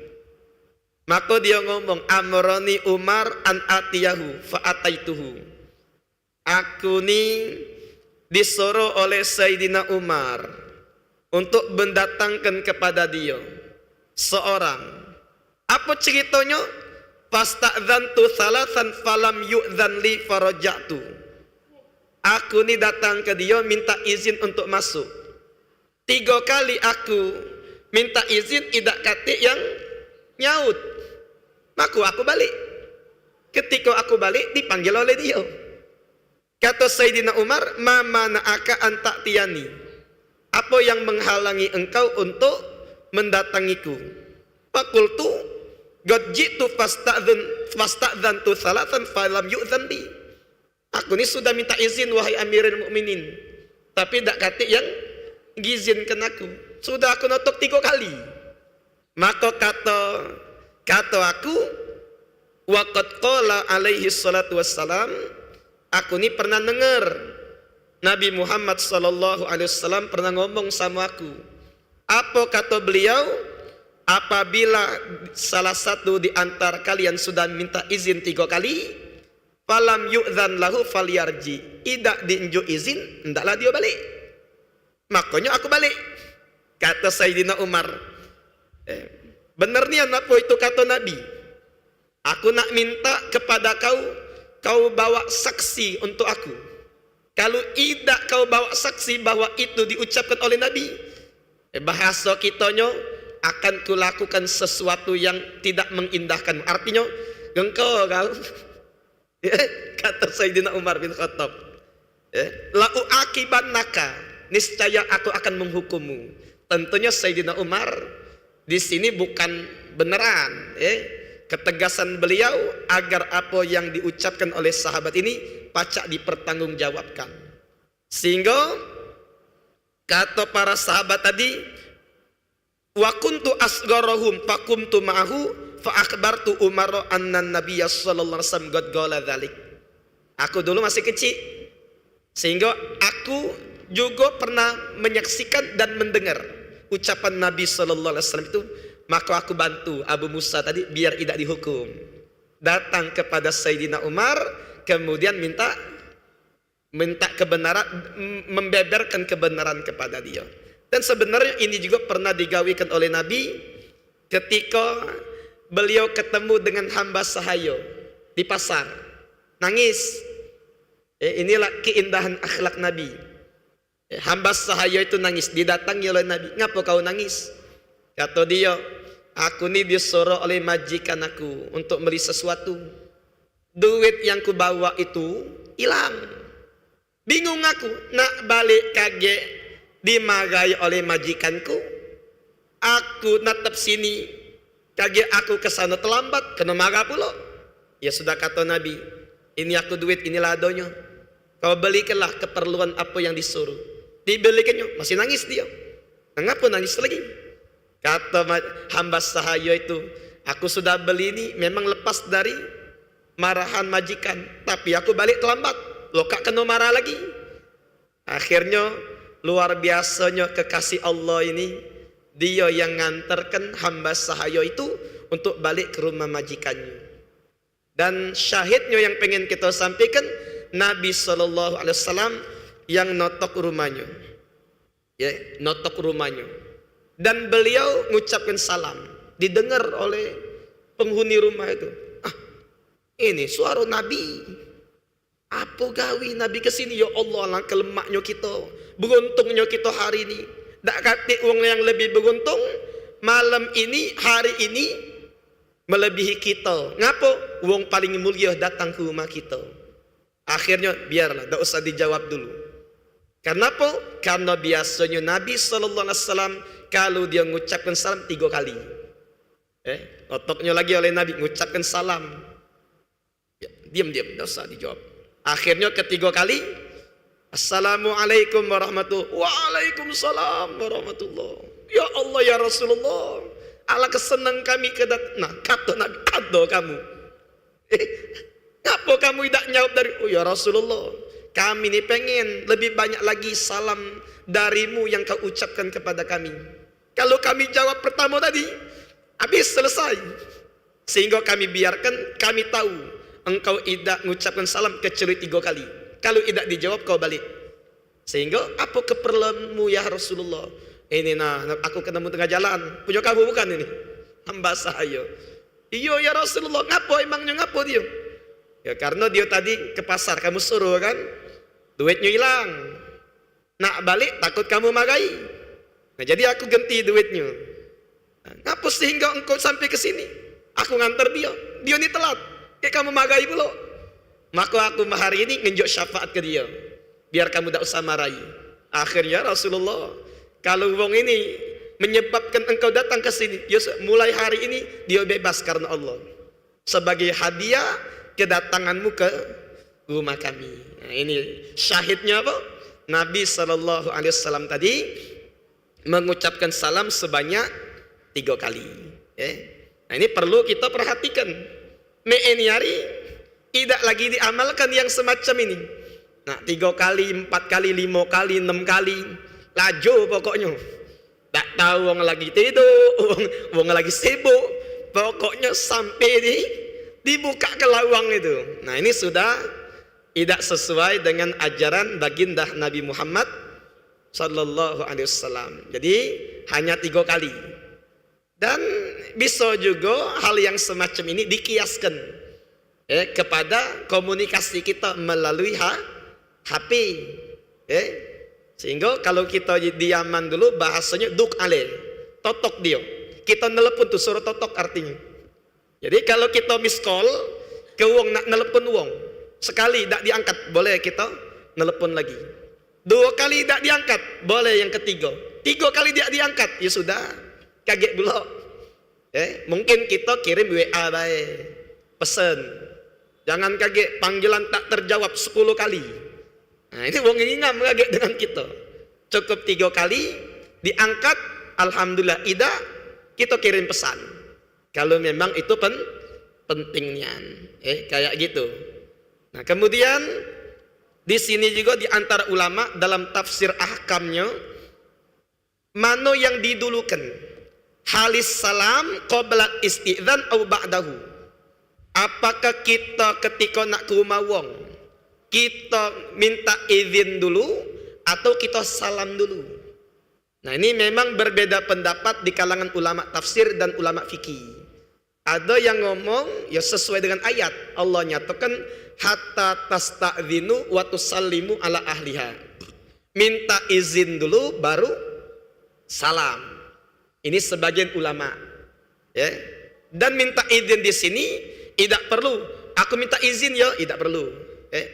Maka dia ngomong, amrani Umar an atiyahu fa'ataituhu. Aku ni disuruh oleh Sayyidina Umar untuk mendatangkan kepada dia seorang. Apa ceritanya? Fasta'dzantu thalathan falam yu'dzan li faraja'tu. Aku ni datang ke dia minta izin untuk masuk. 3 kali aku minta izin, tidak katik yang nyaut. Maka aku balik. Ketika aku balik dipanggil oleh dia. Kata Sayyidina Umar, ma mana'aka an ta'tiyani. Apa yang menghalangi engkau untuk mendatangiku? Faqultu qad ji'tu fasta'dzantu thalathan falam yu'dzan li. Aku ni sudah minta izin wahai Amirul Mukminin, tapi tak katik yang ngizinkan aku. Sudah aku notok 3 kali. Maka kata aku, waqad qala alaihi salatu wassalam, aku ni pernah dengar Nabi Muhammad sallallahu alaihi wasallam pernah ngomong sama aku. Apa kata beliau? Apabila salah satu di antara kalian sudah minta izin 3 kali, falam yu'dzan lahu falyarji, tidak diunjuk izin, hendaklah dia balik. Makanya aku balik. Kata Sayyidina Umar, benar ni apa itu kata Nabi? Aku nak minta kepada kau bawa saksi untuk aku. Kalau tidak kau bawa saksi bahwa itu diucapkan oleh Nabi, bahasa kitanya akan kulakukan sesuatu yang tidak mengindahkan. Artinya engkau kata Sayyidina Umar bin Khattab, la'u akibannaka, niscaya aku akan menghukummu. Tentunya Sayyidina Umar di sini bukan beneran, ketegasan beliau agar apa yang diucapkan oleh sahabat ini pacak dipertanggungjawabkan. Sehingga kata para sahabat tadi, wa kuntu asgharahum faqumtu ma'ahu fa akhbartu Umar anna Nabiyya sallallahu alaihi wasallam qad qala dzalik. Aku dulu masih kecil, sehingga aku juga pernah menyaksikan dan mendengar ucapan Nabi sallallahu alaihi wasallam itu. Maka aku bantu Abu Musa tadi biar tidak dihukum. Datang kepada Sayyidina Umar, kemudian minta kebenaran, membeberkan kebenaran kepada dia. Dan sebenarnya ini juga pernah digawikan oleh Nabi ketika beliau ketemu dengan hamba sahaya di pasar, nangis. Inilah keindahan akhlak Nabi. Hamba sahaya itu nangis, didatangi oleh Nabi. Ngapa kau nangis? Kata dia, aku ni disuruh oleh majikan aku untuk beli sesuatu. Duit yang ku bawa itu hilang. Bingung aku, nak balik kaget dimarahi oleh majikanku. Aku natap sini, kaget aku ke sana terlambat, kena marah pula. Ya sudah kata Nabi, ini aku duit, inilah adonya. Kau belikanlah keperluan apa yang disuruh. Dibelikannya, masih nangis dia. Mengapa nangis lagi? Kata hamba sahaya itu, aku sudah beli ini memang lepas dari marahan majikan, tapi aku balik terlambat, lo kak kena marah lagi. Akhirnya luar biasanya kekasih Allah ini, dia yang ngantarkan hamba sahaya itu untuk balik ke rumah majikannya. Dan syahidnya yang pengen kita sampaikan, Nabi SAW yang notok rumahnya, ya, notok rumahnya, dan beliau mengucapkan salam, didengar oleh penghuni rumah itu. Ini suara Nabi. Apa gawi Nabi kesini? Ya Allah, langkah lemaknya kita, beruntungnya kita hari ini. Tak kata orang yang lebih beruntung malam ini, hari ini melebihi kita. Ngapa? Wong paling mulia datang ke rumah kita. Akhirnya biarlah, tak usah dijawab dulu. Kenapa? Karena biasanya Nabi SAW kalau dia mengucapkan salam 3 kali. Otoknya lagi oleh Nabi mengucapkan salam. Ya, diam, tak usah dijawab. Akhirnya ketiga kali, Assalamualaikum warahmatullahi wabarakatuh. Waalaikumsalam warahmatullahi. Ya Allah ya Rasulullah, ala kesenang kami kata Nabi, kado kamu. Ngapa kamu tidak jawab dari? Oh ya Rasulullah, kami ini pengen lebih banyak lagi salam darimu yang kau ucapkan kepada kami. Kalau kami jawab pertama tadi, habis selesai. Sehingga kami biarkan, kami tahu engkau tidak mengucapkan salam kecuali 3 kali. Kalau tidak dijawab kau balik. Sehingga apa keperluanmu ya Rasulullah? Ini aku ketemu tengah jalan. Punya kamu bukan ini? Hamba saya. Iya ya Rasulullah. Ngapa emangnya ngapa dia? Ya karena dia tadi ke pasar kamu suruh kan, duitnya hilang. Nak balik takut kamu marahi. Nah jadi aku ganti duitnya. Ngapa sehingga engkau sampai ke sini? Aku nganter dia. Dia ini telat. Kayak kamu marahi pula. Maka aku hari ini ngenjuk syafaat ke dia, biar kamu tak usah marahi. Akhirnya Rasulullah, kalau wong ini menyebabkan engkau datang ke sini, mulai hari ini dia bebas karena Allah. Sebagai hadiah kedatanganmu ke rumah kami. Nah, ini syahidnya apa? Nabi SAW tadi mengucapkan salam sebanyak 3 kali. Nah ini perlu kita perhatikan. Ini hari tidak lagi diamalkan yang semacam ini. Nah 3 kali, 4 kali, 5 kali, 6 kali, laju pokoknya. Tak tahu orang lagi tidur, orang lagi sibuk, pokoknya sampai dibuka ke lawang itu. Nah ini sudah tidak sesuai dengan ajaran baginda Nabi Muhammad Sallallahu Alaihi Wasallam. Jadi hanya 3 kali. Dan bisa juga hal yang semacam ini dikiaskan kepada komunikasi kita melalui HP. Sehingga kalau kita diaman dulu bahasanya duk ale, totok dia. Kita nelepon tuh suruh totok artinya. Jadi kalau kita miss call ke wong nak nelepon wong, sekali tak diangkat boleh kita nelepon lagi. 2 kali tak diangkat boleh yang ketiga. 3 kali tidak diangkat ya sudah kaget dulu. Mungkin kita kirim WA baik, pesan. Jangan kaget panggilan tak terjawab 10 kali. Nah ini wong ingam kaget dengan kita. Cukup 3 kali diangkat, alhamdulillah. Tidak, kita kirim pesan. Kalau memang itu pentingnya, kayak gitu. Nah kemudian di sini juga di antara ulama dalam tafsir ahkamnya, mana yang didulukan? Halis salam qabla isti'dzan atau ba'dahu? Apakah kita ketika nak ke rumah wong, kita minta izin dulu atau kita salam dulu? Nah ini memang berbeda pendapat di kalangan ulama tafsir dan ulama fikih. Ada yang ngomong ya sesuai dengan ayat, Allah nyatakan hatta tasta'dzinu wa tusallimu ala ahliha. Minta izin dulu baru salam. Ini sebagian ulama. Dan minta izin di sini tidak perlu. Aku minta izin ya, tidak perlu.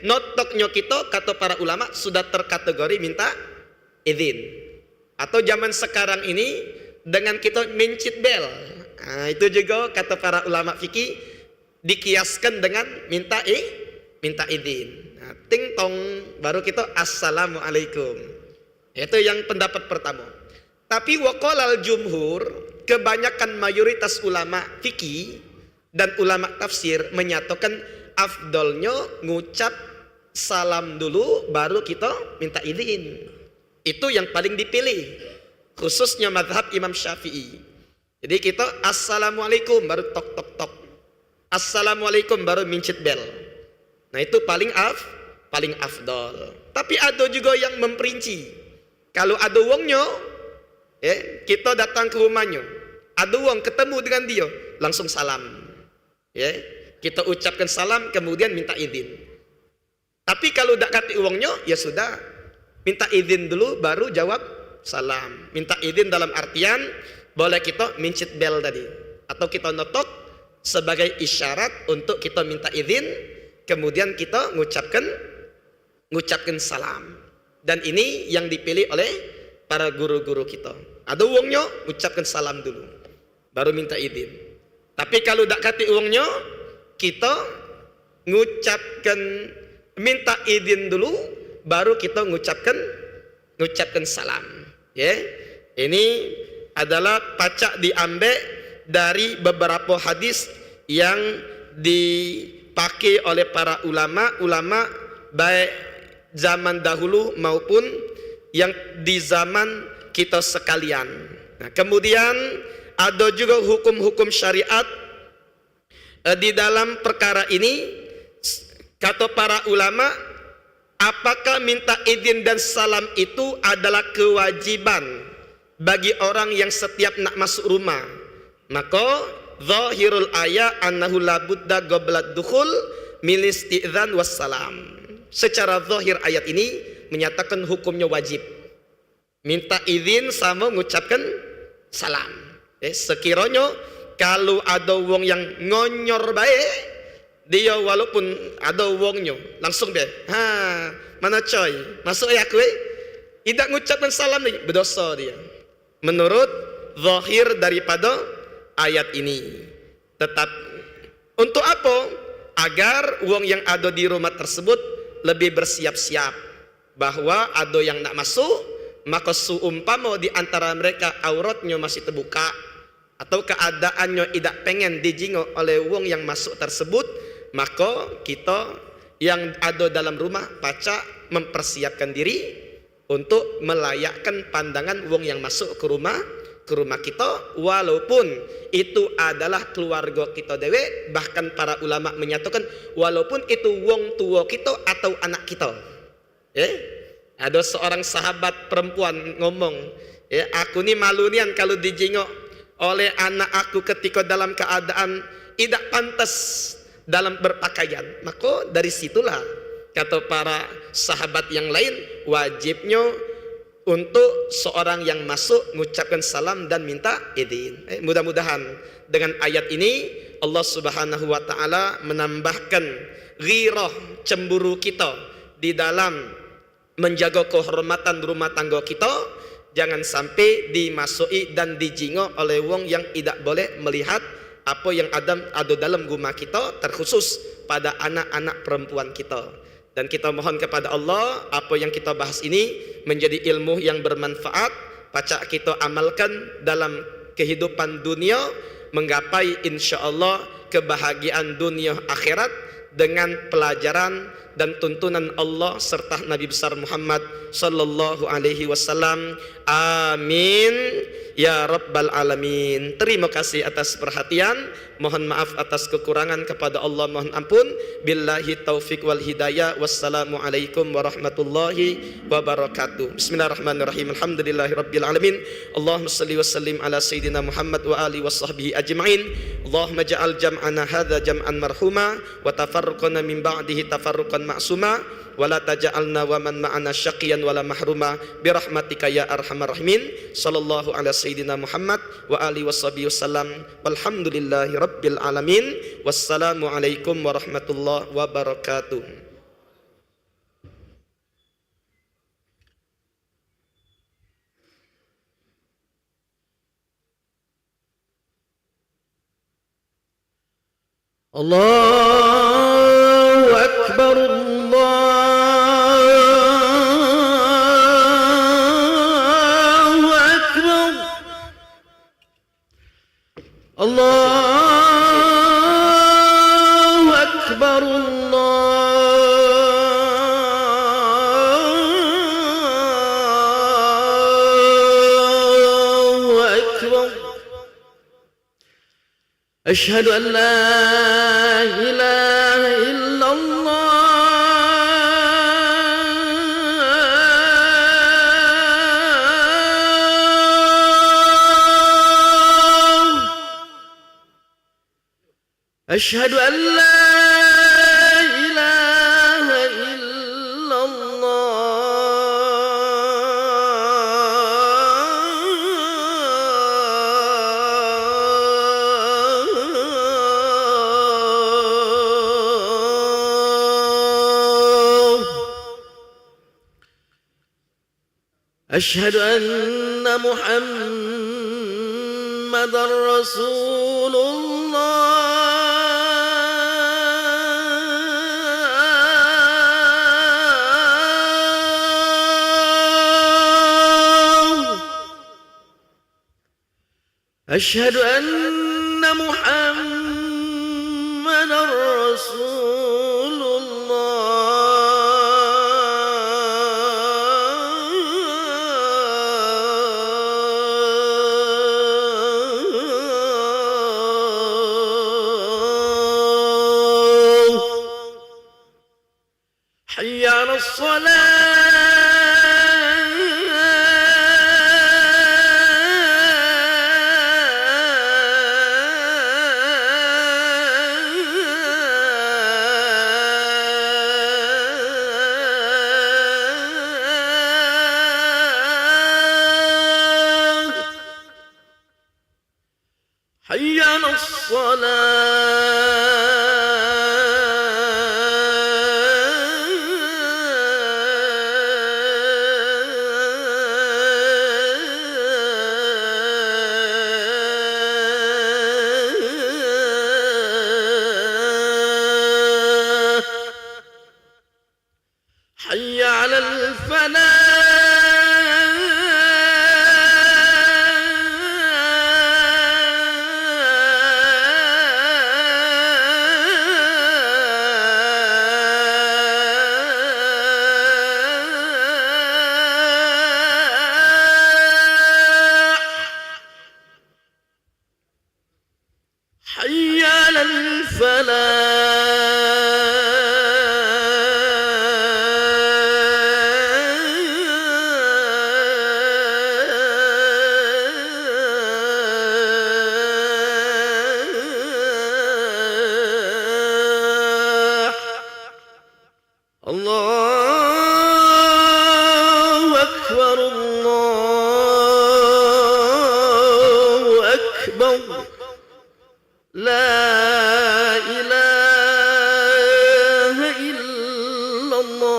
Notoknya kita kata para ulama sudah terkategori minta izin. Atau zaman sekarang ini dengan kita mencit bel. Nah, itu juga kata para ulama fikih dikiaskan dengan minta izin. Nah, ting tong baru kita assalamualaikum. Itu yang pendapat pertama. Tapi waqalal jumhur, kebanyakan mayoritas ulama fikih dan ulama tafsir menyatakan afdolnya ngucap salam dulu baru kita minta izin. Itu yang paling dipilih, khususnya mazhab Imam Syafi'i. Jadi kita assalamualaikum baru tok tok tok. Assalamualaikum baru mincit bel. Nah itu paling afdol. Tapi ada juga yang memperinci. Kalau ada wongnya, kita datang ke rumahnya, ada wong ketemu dengan dia, langsung salam. Kita ucapkan salam, kemudian minta izin. Tapi kalau tak kati wongnya, ya sudah, minta izin dulu, baru jawab salam. Minta izin dalam artian boleh kita mincit bel tadi, atau kita notok sebagai isyarat untuk kita minta izin, kemudian kita ngucapkan salam. Dan ini yang dipilih oleh para guru-guru kita. Ada uangnya, ucapkan salam dulu, baru minta izin. Tapi kalau tak kati uangnya, kita minta izin dulu, baru kita ngucapkan salam. Ini adalah pacak diambil dari beberapa hadis yang dipakai oleh para ulama baik zaman dahulu maupun yang di zaman kita sekalian. Nah, kemudian ada juga hukum-hukum syariat di dalam perkara ini. Kata para ulama, apakah minta izin dan salam itu adalah kewajiban bagi orang yang setiap nak masuk rumah? Maka zahirul ayat annahu la budda qabla dukhul min isti'dzan wassalam. Secara zahir ayat ini menyatakan hukumnya wajib. Minta izin sama mengucapkan salam. Sekiranya kalau ada wong yang ngonyor baik, dia walaupun ada wongnya langsung dia, mana coy, masuk ya aku tidak mengucapkan salam nih, berdosa dia. Menurut zahir daripada ayat ini. Tetap untuk apa? Agar wong yang ada di rumah tersebut lebih bersiap-siap bahwa ada yang nak masuk, maka seumpama di antara mereka auratnya masih terbuka atau keadaannya tidak pengen dijingok oleh wong yang masuk tersebut, maka kita yang ada dalam rumah pacak mempersiapkan diri untuk melayakkan pandangan wong yang masuk ke rumah kita, walaupun itu adalah keluarga kita dewe. Bahkan para ulama menyatakan walaupun itu wong tua kita atau anak kita. Ada seorang sahabat perempuan ngomong, aku ni malu nian kalau dijengok oleh anak aku ketika dalam keadaan tidak pantas dalam berpakaian. Maka dari situlah kata para sahabat yang lain, wajibnya untuk seorang yang masuk mengucapkan salam dan minta izin. Mudah-mudahan dengan ayat ini Allah Subhanahu wa taala menambahkan ghirah, cemburu kita di dalam menjaga kehormatan rumah tangga kita. Jangan sampai dimasuki dan dijingok oleh wong yang tidak boleh melihat apa yang ada dalam rumah kita, terkhusus pada anak-anak perempuan kita. Dan kita mohon kepada Allah, apa yang kita bahas ini menjadi ilmu yang bermanfaat, pacak kita amalkan dalam kehidupan dunia, menggapai insyaAllah kebahagiaan dunia akhirat dengan pelajaran dan tuntunan Allah serta Nabi besar Muhammad sallallahu alaihi wasallam. Amin ya rabbal alamin. Terima kasih atas perhatian. Mohon maaf atas kekurangan, kepada Allah mohon ampun. Billahi taufik wal hidayah. Wassalamualaikum warahmatullahi wabarakatuh. Bismillahirrahmanirrahim. Alhamdulillahi rabbil alamin. Allahumma salli wa sallim ala sayyidina Muhammad wa alihi wa sahbihi ajma'in. Allahumma ja'al jam'ana hadha jam'an marhuma wa tafarruqana min ba'dihi tafarruqan ma'suma wa la taj'alna wa man ma'ana syaqiyan wa la mahruma birahmatika ya arhamar rahimin. Sallallahu ala sayyidina Muhammad wa alihi washabihi wasallam. Walhamdulillahi rabbil alamin. Wassalamu alaikum warahmatullahi wabarakatuh. Allahu akbar, Allahu akbar, Allahu akbar. أشهد أن لا إله إلا الله. أشهد أن لا إله إلا الله. أشهد أن محمدًا رسول الله. أشهد أن محمدًا رسول الله. حي على الصلاة. حي على الصلاة. حي على الفلاح. حي على الفلاح. الله أكبر الله أكبر. لا إله إلا الله.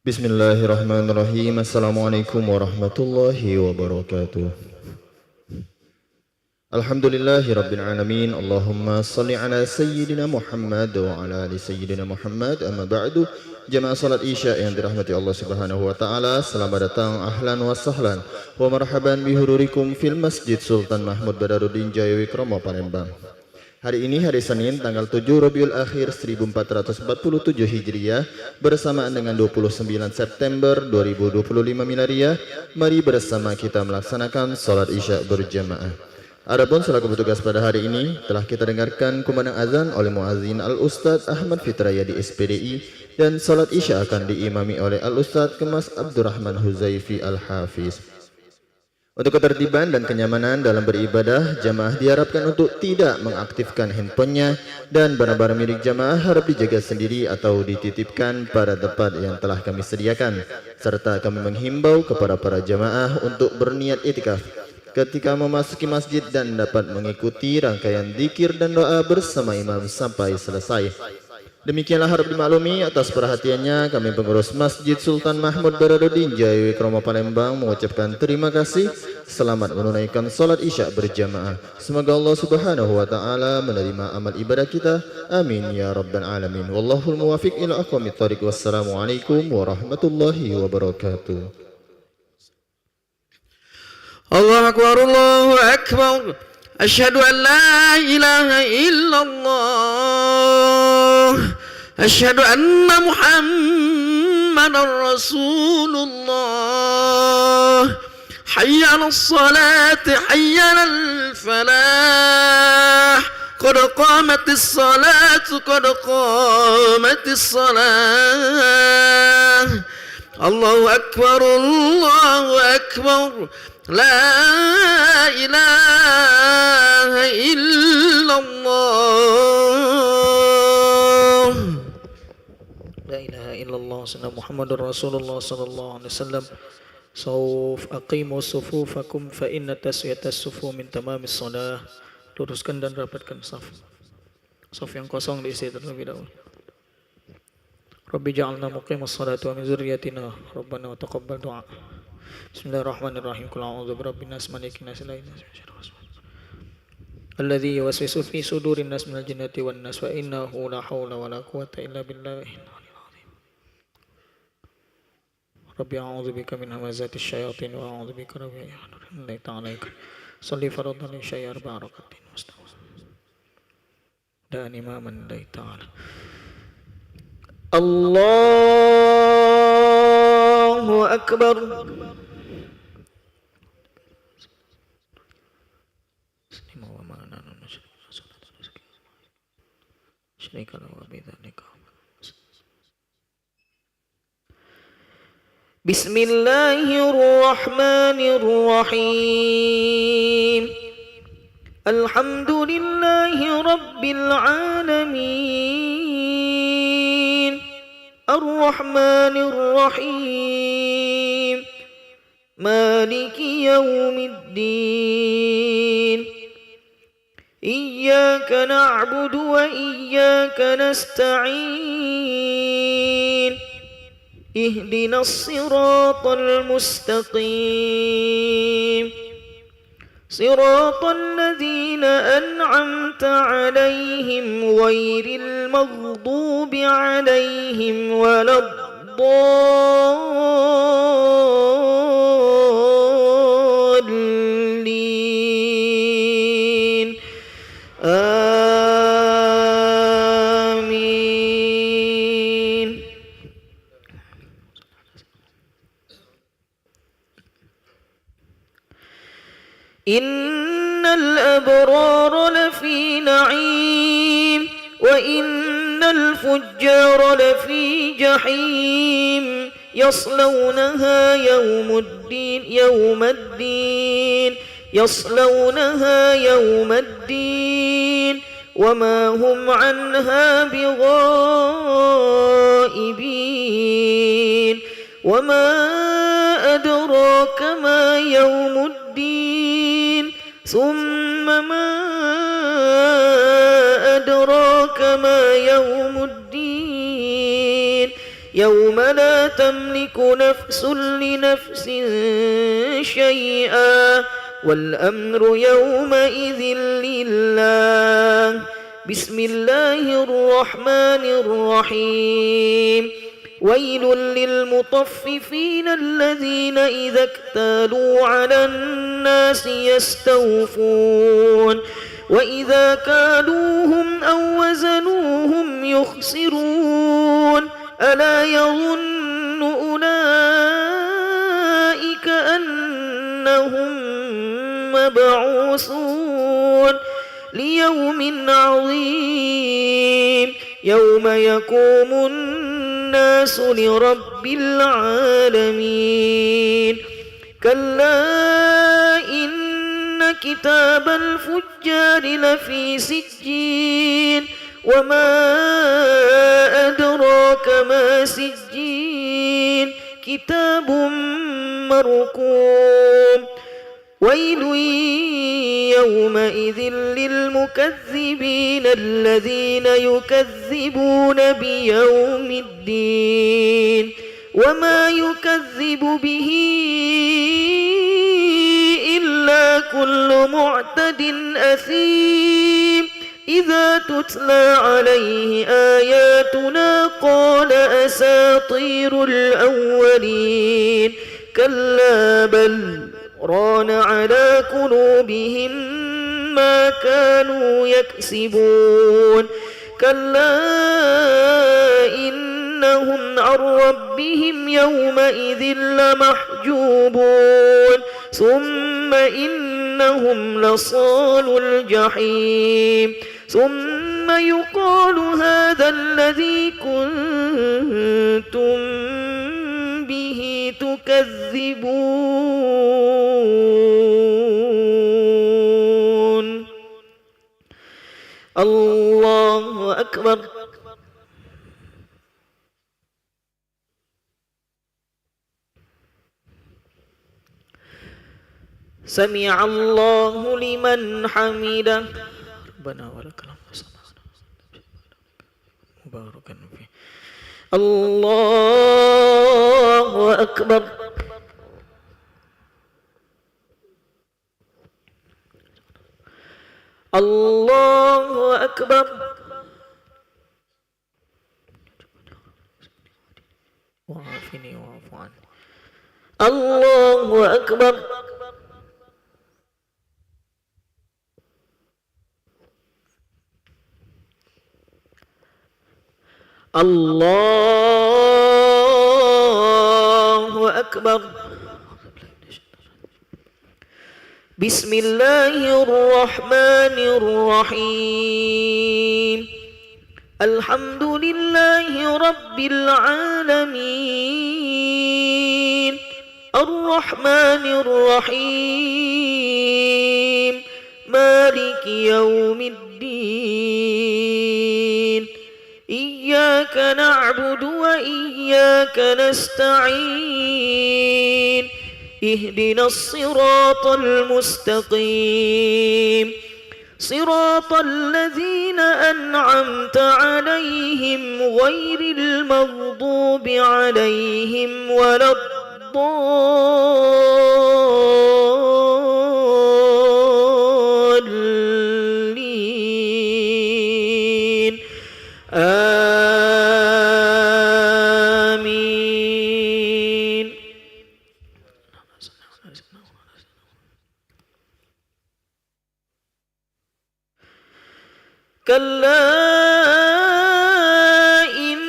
Bismillahirrahmanirrahim. Assalamualaikum warahmatullahi wabarakatuh. Alhamdulillahi rabbil alamin. Allahumma salli ala sayyidina Muhammad wa ala ali sayyidina Muhammad. Amma ba'du. Jamaah salat Isya yang dirahmati Allah Subhanahu wa taala, selamat datang, ahlan wa sahlan wa marhaban bihururikum fil Masjid Sultan Mahmud Badarudin Jaya Wikromo Palembang. Hari ini hari Senin tanggal 7 Rabiul Akhir 1447 Hijriah bersamaan dengan 29 September 2025 Miladiah. Mari bersama kita melaksanakan salat Isya berjamaah. Adapun selaku petugas pada hari ini telah kita dengarkan kumandang azan oleh muazzin Al-Ustadz Ahmad Fitraya di SPDI, dan salat Isya akan diimami oleh Al-Ustadz Kemas Abdurrahman Huzaifi Al-Hafiz. Untuk ketertiban dan kenyamanan dalam beribadah, jamaah diharapkan untuk tidak mengaktifkan handphonenya, dan barang-barang milik jamaah harap dijaga sendiri atau dititipkan pada tempat yang telah kami sediakan. Serta kami menghimbau kepada para jamaah untuk berniat itikaf ketika memasuki masjid dan dapat mengikuti rangkaian zikir dan doa bersama imam sampai selesai. Demikianlah harap dimaklumi. Atas perhatiannya kami pengurus Masjid Sultan Mahmud Badarudin Jaya Wikromo Palembang mengucapkan terima kasih. Selamat menunaikan salat Isya berjamaah. Semoga Allah Subhanahu wa taala menerima amal ibadah kita. Amin ya rabbal alamin. Wallahul muwafiq ila aqwamit thoriq. Wassalamualaikum warahmatullahi wabarakatuh. الله أكبر الله أكبر أشهد أن لا إله إلا الله أشهد أن محمدا رسول الله حي على الصلاة حي على الفلاح قد قامت الصلاة قد قامت الصلاة الله أكبر الله أكبر لا إله إلا الله لا إله إلا الله سيدنا محمد رسول الله صلى الله عليه وسلم. Sauf aqimu sufufakum fa inna taswiyatas sufu min tamamis shalah. Luruskan dan rapatkan saf. Saf yang kosong diisi terlebih dahulu. Rabbi ja'alna muqimas salati wa min zurriyyatina rabbana wa taqabbal du'a. Bismillahirrahmanirrahim. Qul a'udzu birabbin nas malikin nas ilahin nas min syarril waswas alladzi yuwaswisu fi sudurin nas minal jinnati wan nas wa innahu la haula wala quwwata illa billahi al-'aliyyil 'azim. Rabbi a'udzu bika min hamazati syayatin wa a'udzu bika rabbi an ta'alaika. Shalli fardhan li syai' arba'a rakatin mustawa. Dan imaman lillahi ta'ala. Allahu akbar. بسم الله الرحمن الرحيم الحمد لله رب العالمين الرحمن الرحيم مالك يوم الدين إياك نعبد وإياك نستعين اهدنا الصراط المستقيم صراط الذين أنعمت عليهم غير المغضوب عليهم ولا الضالين آمين. إن الأبرار لفي نعيم وإن الفجار لفي جحيم يصلونها يوم الدين يصلونها يوم الدين وما هم عنها بغائبين. وما أدراك ما يوم الدين ثم ما أدراك ما يوم الدين يوم لا تملك نفس لنفس شيئا والأمر يومئذ لله. بسم الله الرحمن الرحيم. ويل للمطففين الذين إذا اكتالوا على الناس يستوفون وإذا كالوهم أو وزنوهم يخسرون. ألا يظن أولئك أنهم مبعوثون ليوم عظيم يوم يقوم الناس لرب العالمين. كلا إن كتاب الفجار لفي سجين وما أدراك ما سجين كتاب مرقوم. ويل يومئذ للمكذبين الذين يكذبون بيوم الدين وما يكذب به إلا كل معتد أثيم. إذا تتلى عليه آياتنا قال أساطير الأولين. كلا بل ران على قلوبهم ما كانوا يكسبون. كلا إنهم عن ربهم يومئذ لمحجوبون. ثم إنهم لصالو الجحيم. ثم يقال هذا الذي كنتم به تكذبون. الله أكبر. سمع الله لمن حمده. ربنا ولك الحمد مباركا فيه. الله أكبر. الله أكبر. وعافني واعف عني. الله أكبر. الله أكبر. بسم الله الرحمن الرحيم. الحمد لله رب العالمين الرحمن الرحيم مالك يوم الدين. إياك نعبد وإياك نستعين. اهدنا الصراط المستقيم صراط الذين أنعمت عليهم غير المغضوب عليهم ولا الضالين. آمين. كلا إن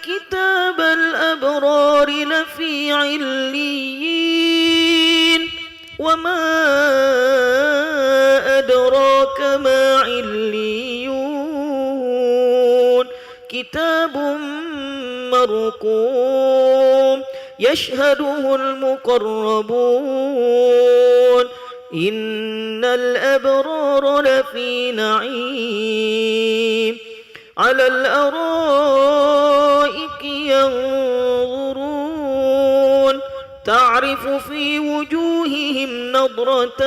كتاب الأبرار لفي عليين وما أدراك ما عليون. كتاب مرقوم يشهده المقربون. إن الأبرار لفي نعيم على الأرائك ينظرون تعرف في وجوههم نضرة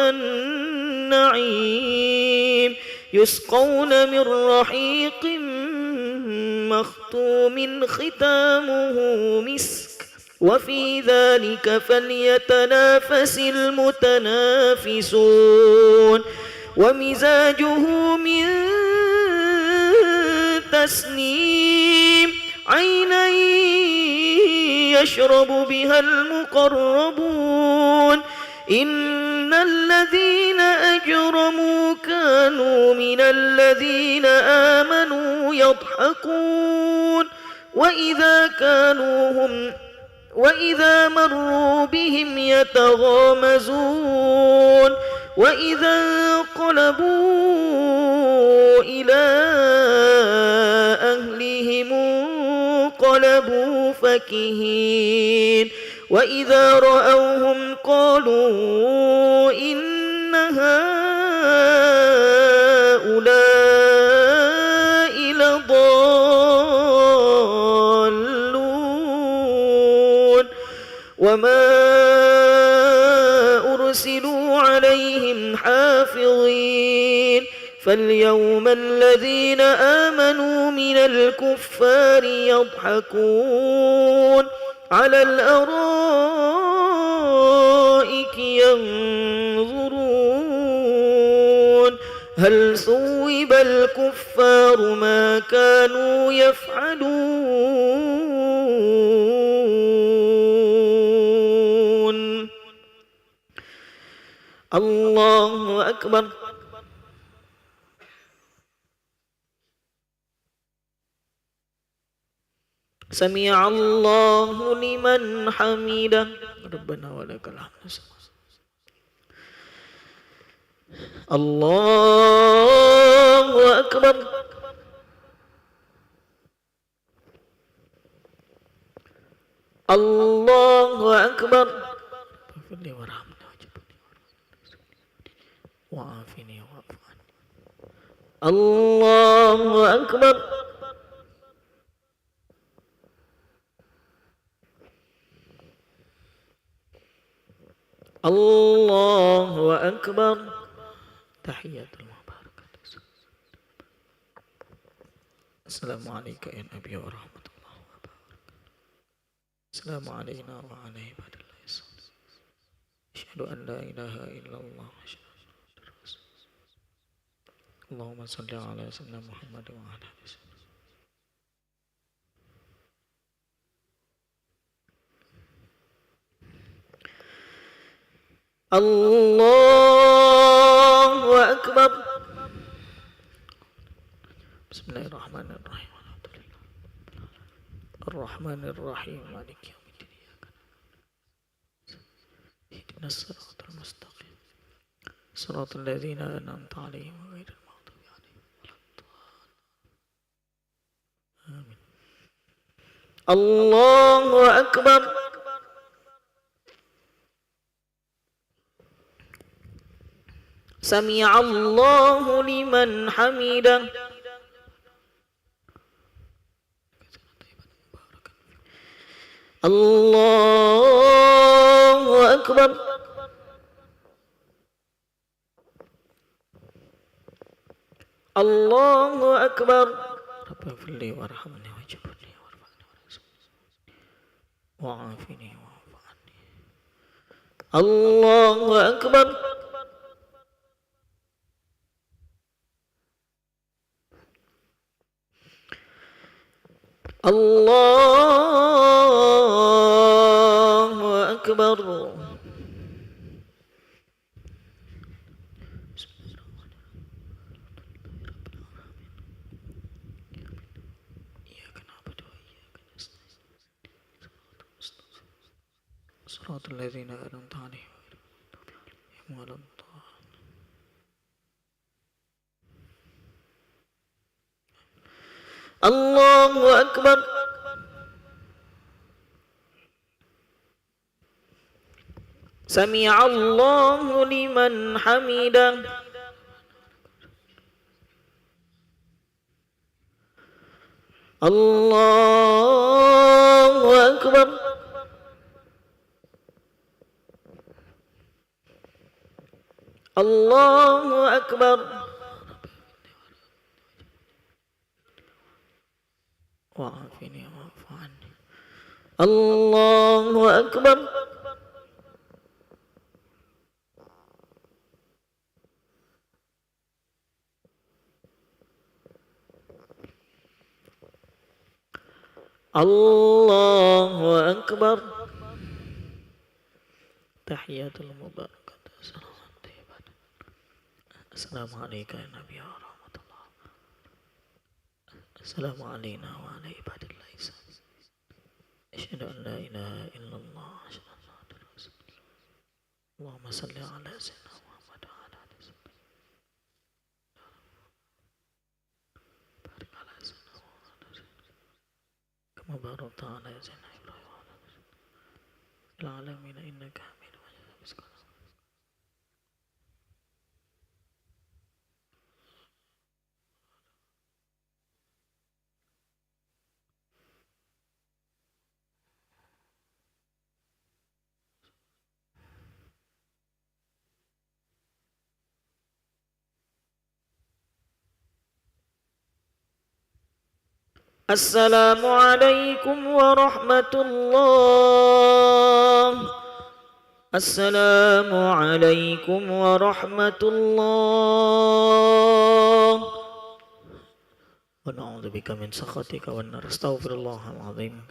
النعيم. يسقون من رحيق مختوم ختامه مسك وفي ذلك فليتنافس المتنافسون ومزاجه من تسنيم عينا يشرب بها المقربون إن الذين أجرموا كانوا من الذين آمنوا يضحكون وإذا مروا بهم يتغامزون وإذا انقلبوا إلى أهلهم انقلبوا فكهين وإذا رأوهم قالوا إن هؤلاء لضالون وما أرسلوا عليهم حافظين فاليوم الذين آمنوا من الكفار يضحكون على الأرائك ينظرون هل ثوب الكفار ما كانوا يفعلون الله أكبر سمع الله لمن حمده ربنا ولك الحمد الله أكبر الله أكبر وعافني واعف عني الله أكبر الله أكبر تحيات المباركة السلام عليك يا نبي ورحمة الله وبركاته السلام علينا وعلى عباد الله الصالحين أشهد أن لا إله إلا الله اللهم صل على سيدنا محمد وعلى آله وسلم الله أكبر بسم الله الرحمن الرحيم الحمد لله الرحمن الرحيم مالك يوم الدين اهدنا الصراط المستقيم صراط الذين أنعمت عليهم غير المغضوب عليهم ولا الضالين آمين الله أكبر سمع الله لمن حمده الله أكبر الله أكبر رب اغفر لي وارحمني واجبرني وارفعني وعافني واعف عني الله أكبر الله أكبر إياك نعبد وإياك نستعين صراط الذين أنعمت عليهم ولا الضالين الله أكبر سمع الله لمن حمده الله أكبر الله أكبر وعافني واعف عني. الله أكبر. الله أكبر. تحياتul mubarakatuh. Assalamu alaikum ya Nabi wa rahmatullah. Assalamu alaikum wa ala ibadillah. Asyhadu an la ilaha illallah. Asyhadu anna Muhammadar Rasulullah. Allahumma salli ala sayyidina Muhammad wa ala ali sayyidina. Barik ala sayyidina Muhammad. Kama barakta ala sayyidina Ibrahim wa ala fil alamin innaka Hamidum Majid. Assalamualaikum warahmatullah. Assalamualaikum warahmatullah. Wa na'udzubika min sakhatika wan nar. Astaghfirullahal azim.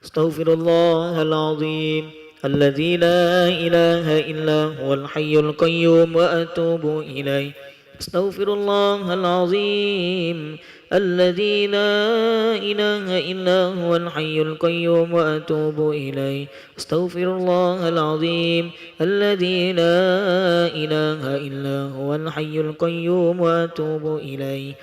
Astaghfirullahal azim. Alladzi la ilaha illa huwal hayyul qayyum wa atubu ilaih. Astaghfirullahal azim. الذي لا إله إلا هو الحي القيوم وأتوب إليه. أستغفر الله العظيم الذي لا إله إلا هو الحي القيوم وأتوب إليه.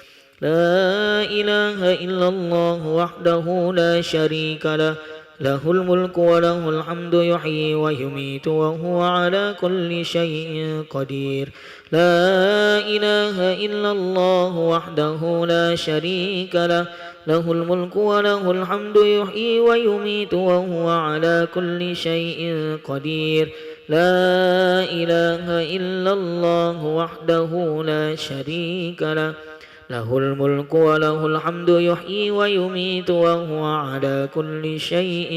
لا إله إلا الله وحده لا شريك له له الملك وله الحمد يحيي ويميت وهو على كل شيء قدير. لا إله إلا الله وحده لا شريك له له الملك وله الحمد يحيي ويميت وهو على كل شيء قدير. لا إله إلا الله وحده لا شريك له له الملك وله الحمد يحيي ويميت وهو على كل شيء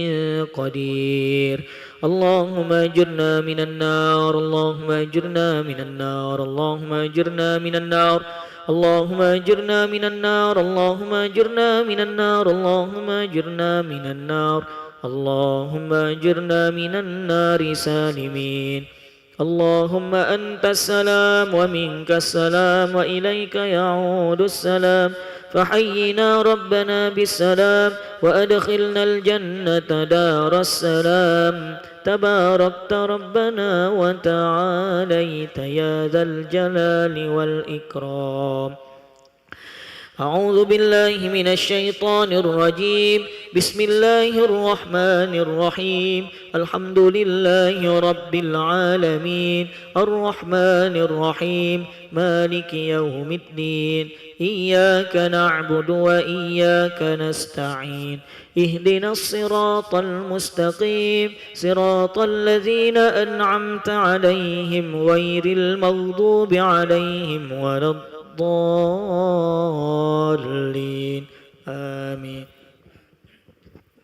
قدير. اللهم اجرنا من النار. اللهم اجرنا من النار. اللهم اجرنا من النار. اللهم اجرنا من النار. اللهم اجرنا من النار. اللهم اجرنا من النار. اللهم اجرنا من النار سالمين. اللهم أنت السلام ومنك السلام وإليك يعود السلام. فحينا ربنا بالسلام وأدخلنا الجنة دار السلام. تباركت ربنا وتعاليت يا ذا الجلال والإكرام. أعوذ بالله من الشيطان الرجيم. بسم الله الرحمن الرحيم. الحمد لله رب العالمين الرحمن الرحيم مالك يوم الدين. إياك نعبد وإياك نستعين. اهدنا الصراط المستقيم صراط الذين أنعمت عليهم غير المغضوب عليهم ولا الضالين. آمين.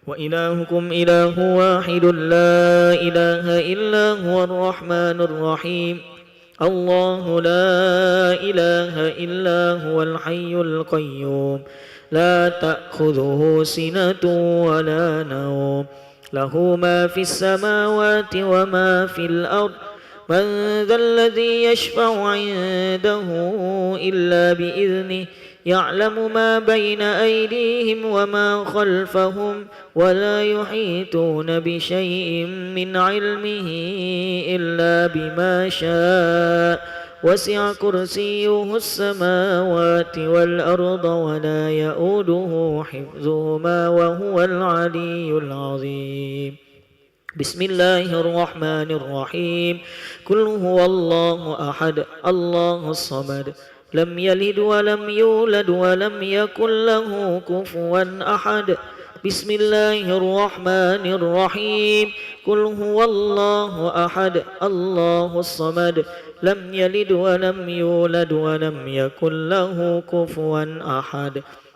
وإلهكم إله واحد لا إله إلا هو الرحمن الرحيم. الله لا إله إلا هو الحي القيوم لا تأخذه سنة ولا نوم له ما في السماوات وما في الأرض. من ذا الذي يشفع عنده إلا بإذنه. يعلم ما بين أيديهم وما خلفهم ولا يحيطون بشيء من علمه إلا بما شاء. وسع كرسيه السماوات والأرض ولا يؤوده حفظهما وهو العلي العظيم. بسم الله الرحمن الرحيم. قل هو الله أحد الله الصمد لم يلد ولم يولد ولم يكن له كفوا أحد. بسم الله الرحمن الرحيم. قل هو الله أحد الله الصمد لم يلد ولم يولد ولم يكن له كفوا أحد.